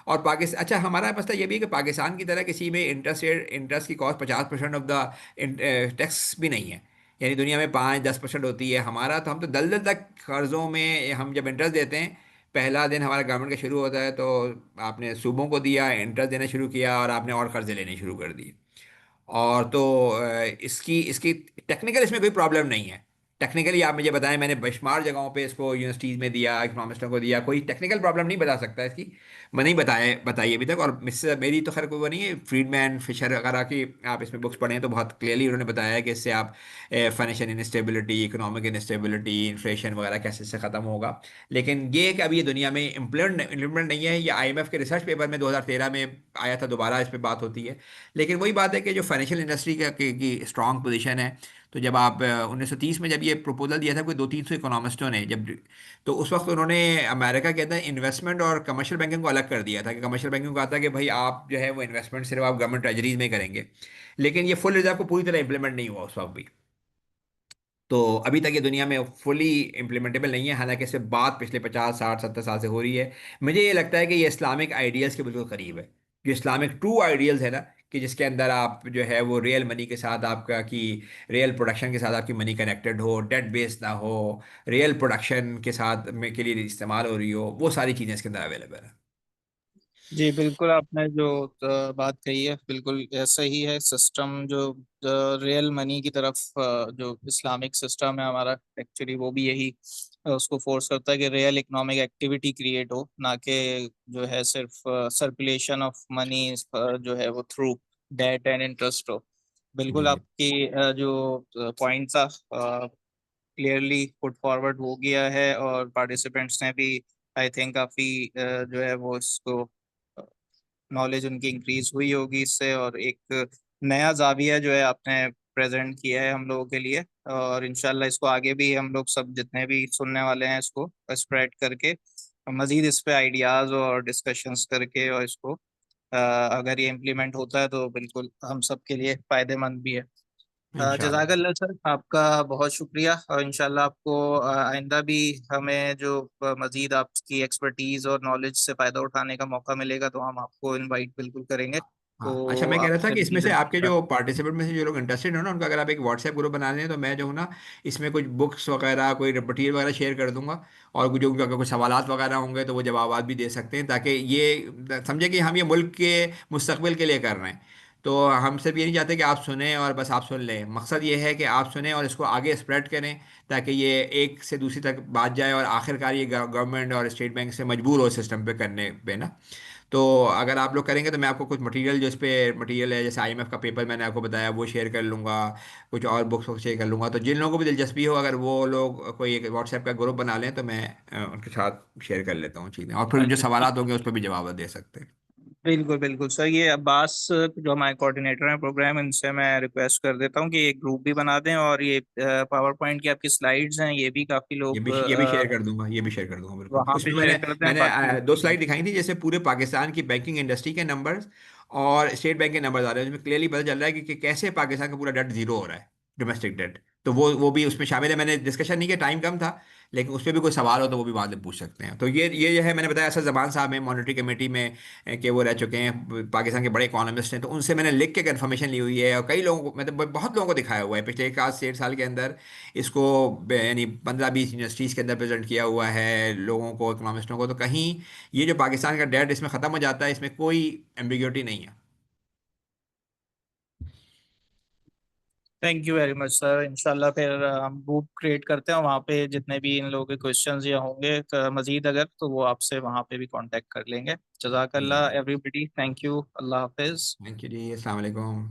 और पाकिस्तान, अच्छा, हमारा मसला ये भी है कि पाकिस्तान की तरह किसी में इंटरेस्ट की कॉस्ट 50% ऑफ द टैक्स भी नहीं है। यानी दुनिया में 5-10% होती है, हमारा तो, हम तो दलदल तक कर्ज़ों में, हम जब इंटरेस्ट देते हैं, पहला दिन हमारा गवर्नमेंट का शुरू होता है तो आपने सूबों को दिया, इंटरेस्ट देना शुरू किया, और आपने और कर्जे लेने शुरू कर दिए। और तो इसकी इसकी टेक्निकल इसमें कोई प्रॉब्लम नहीं है। टेक्निकली आप मुझे बताएं, मैंने बेशुमार जगहों पे इसको यूनिवर्सिटीज़ में दिया, इकोनॉमिस्टों को दिया, कोई टेक्निकल प्रॉब्लम नहीं बता सकता इसकी। मैं नहीं बताई अभी तक। और मिससे मेरी तो खैर कोई वो नहीं है, फ्रीडमैन फिशर वगैरह की आप इसमें बुक्स पढ़ें तो बहुत क्लियरली उन्होंने बताया है कि इससे आप financial instability, economic instability, inflation वगैरह कैसे से ख़त्म होगा। लेकिन ये है कि अभी ये दुनिया में इम्प्लीमेंट नहीं है। ये IMF के रिसर्च पेपर में 2013 में आया था, दोबारा इस पर बात होती है। लेकिन वही बात है कि जो फाइनेंशियल इंडस्ट्री की स्ट्रांग पोजीशन है, तो जब आप 1930 में जब ये प्रपोजल दिया था कोई 200-300 इकोनॉमिस्टों ने, जब, तो उस वक्त उन्होंने अमेरिका के अंदर इन्वेस्टमेंट और कमर्शियल बैंकिंग को अलग कर दिया था। कि कमर्शियल बैंकिंग को आता है कि भाई आप जो है वो इन्वेस्टमेंट सिर्फ आप गवर्नमेंट ट्रेजरीज में करेंगे। लेकिन ये फुल रिजर्व को पूरी तरह इंप्लीमेंट नहीं हुआ उस वक्त भी। तो अभी तक ये दुनिया में फुली इम्प्लीमेंटेबल नहीं है, हालांकि इससे बात पिछले 50-60-70 साल से हो रही है। मुझे ये लगता है कि ये इस्लामिक आइडियल्स के बिल्कुल करीब है। जो इस्लामिक ट्रू आइडियल्स है ना, कि जिसके अंदर आप जो है वो रियल मनी के साथ आपका की रियल प्रोडक्शन के साथ आपकी मनी कनेक्टेड हो, डेट बेस्ड ना हो, रियल प्रोडक्शन के साथ में के लिए इस्तेमाल हो रही हो, वो सारी चीज़ें इसके अंदर अवेलेबल है। जी बिल्कुल, आपने जो बात कही है बिल्कुल ऐसा ही है। सिस्टम जो रियल मनी की तरफ, जो इस्लामिक सिस्टम है हमारा, एक्चुअली वो भी यही उसको फोर्स करता है कि रियल इकोनॉमिक एक्टिविटी क्रिएट हो, ना कि जो है सिर्फ सर्कुलेशन ऑफ मनी जो है वो थ्रू डेट एंड इंटरेस्ट हो। बिल्कुल, जी आपकी जो पॉइंट था क्लियरली पुट फॉरवर्ड हो गया है, और पार्टिसिपेंट्स ने भी आई थिंक काफ़ी जो है वो इसको नॉलेज उनकी इंक्रीज हुई होगी इससे, और एक नया जाविया जो है आपने प्रेजेंट किया है हम लोगों के लिए। और इंशाल्लाह इसको आगे भी हम लोग सब जितने भी सुनने वाले हैं इसको स्प्रेड करके, मजीद इस पे आइडियाज़ और डिस्कशंस करके, और इसको अगर ये इम्प्लीमेंट होता है तो बिल्कुल हम सब के लिए फायदेमंद भी है। इंशाल्लाह। जज़ाकल्लाह सर, आपका बहुत शुक्रिया, और इंशाल्लाह आपको आइंदा भी हमें जो मजीद आपकी एक्सपर्टीज और नॉलेज से फ़ायदा उठाने का मौका मिलेगा तो हम आपको इनवाइट बिल्कुल करेंगे। हाँ, अच्छा, तो मैं कह रहा था आपसे कि इसमें मजीद से आपके इंशाल्लाह। जो पार्टिसिपेंट में से जो लोग इंटरेस्टेड हो ना, उनका अगर आप एक व्हाट्सएप ग्रुप बना लें तो मैं जो हूँ ना, इसमें कुछ बुक्स वगैरह, कोई मटीरियल वगैरह शेयर कर दूंगा। और जो अगर कुछ सवालात वगैरह होंगे तो वो जवाबात भी दे सकते हैं, ताकि ये समझे कि हम ये मुल्क के मुस्तकबिल के लिए कर रहे हैं। तो हम सिर्फ ये नहीं चाहते कि आप सुने और बस आप सुन लें, मकसद ये है कि आप सुने और इसको आगे स्प्रेड करें, ताकि ये एक से दूसरी तक बात जाए और आखिरकार ये गवर्नमेंट और स्टेट बैंक से मजबूर हो सिस्टम पे करने पे ना। तो अगर आप लोग करेंगे तो मैं आपको कुछ मटेरियल, जो इस पे मटेरियल है, जैसे आईएमएफ का पेपर मैंने आपको बताया वो शेयर कर लूँगा, कुछ और बुक्स को शेयर कर लूँगा। तो जिन लोगों को भी दिलचस्पी हो, अगर वो लोग कोई एक व्हाट्सएप का ग्रुप बना लें, तो मैं उनके साथ शेयर कर लेता हूँ चीज़ें, और फिर जो अच्छा, सवालात होंगे उस पर भी जवाब दे सकते हैं। बिल्कुल बिल्कुल सर। ये अब्बास जो हमारे कोऑर्डिनेटर हैं प्रोग्राम, इनसे मैं रिक्वेस्ट कर देता हूँ कि एक ग्रुप भी बना दें, और ये पावर पॉइंट की आपकी स्लाइड्स हैं ये भी काफी लोग ये भी शेयर कर दूंगा, ये भी शेयर कर दूंगा बिल्कुल। वहां पे उसमें शेयर मैंने कर दें मैंने बाकी लोग दो भी। स्लाइड दिखाई थी, जैसे पूरे पाकिस्तान की बैंकिंग इंडस्ट्री के नंबर्स और स्टेट बैंक के नंबर्स आ रहे हैं, जिसमें क्लियरली पता चल रहा है कि कैसे पाकिस्तान का पूरा डेट जीरो हो रहा है, डोमेस्टिक डेट। तो वो भी उसमें शामिल है। मैंने डिस्कशन नहीं किया, टाइम कम था, लेकिन उस पर भी कोई सवाल हो तो वो भी बाद में पूछ सकते हैं। तो ये जो है, मैंने बताया असद जमान साहब हैं मॉनेटरी कमेटी में, कि वो रह चुके हैं, पाकिस्तान के बड़े इकोनॉमिस्ट हैं, तो उनसे मैंने लिख के कन्फर्मेशन ली हुई है, और कई लोगों को, मतलब बहुत लोगों को दिखाया हुआ है पिछले एक आध 1.5 साल के अंदर इसको, यानी 15-20 यूनिवर्सिटीज़ के अंदर प्रेजेंट किया हुआ है लोगों को, इकोनॉमिस्टों को। तो कहीं ये जो पाकिस्तान का डेट इसमें ख़त्म हो जाता है, इसमें कोई एम्बिग्योटी नहीं है। Thank you very much sir. इंशाल्लाह फिर हम ग्रुप क्रिएट करते हैं, वहाँ पे जितने भी इन लोगों के क्वेश्चंस या होंगे मजीद अगर, तो वो आपसे वहाँ पे भी कांटेक्ट कर लेंगे। जज़ाकल्लाह एवरीबॉडी, थैंक यू, अल्लाह हाफिज। थैंक यू जी, अस्सलाम वालेकुम।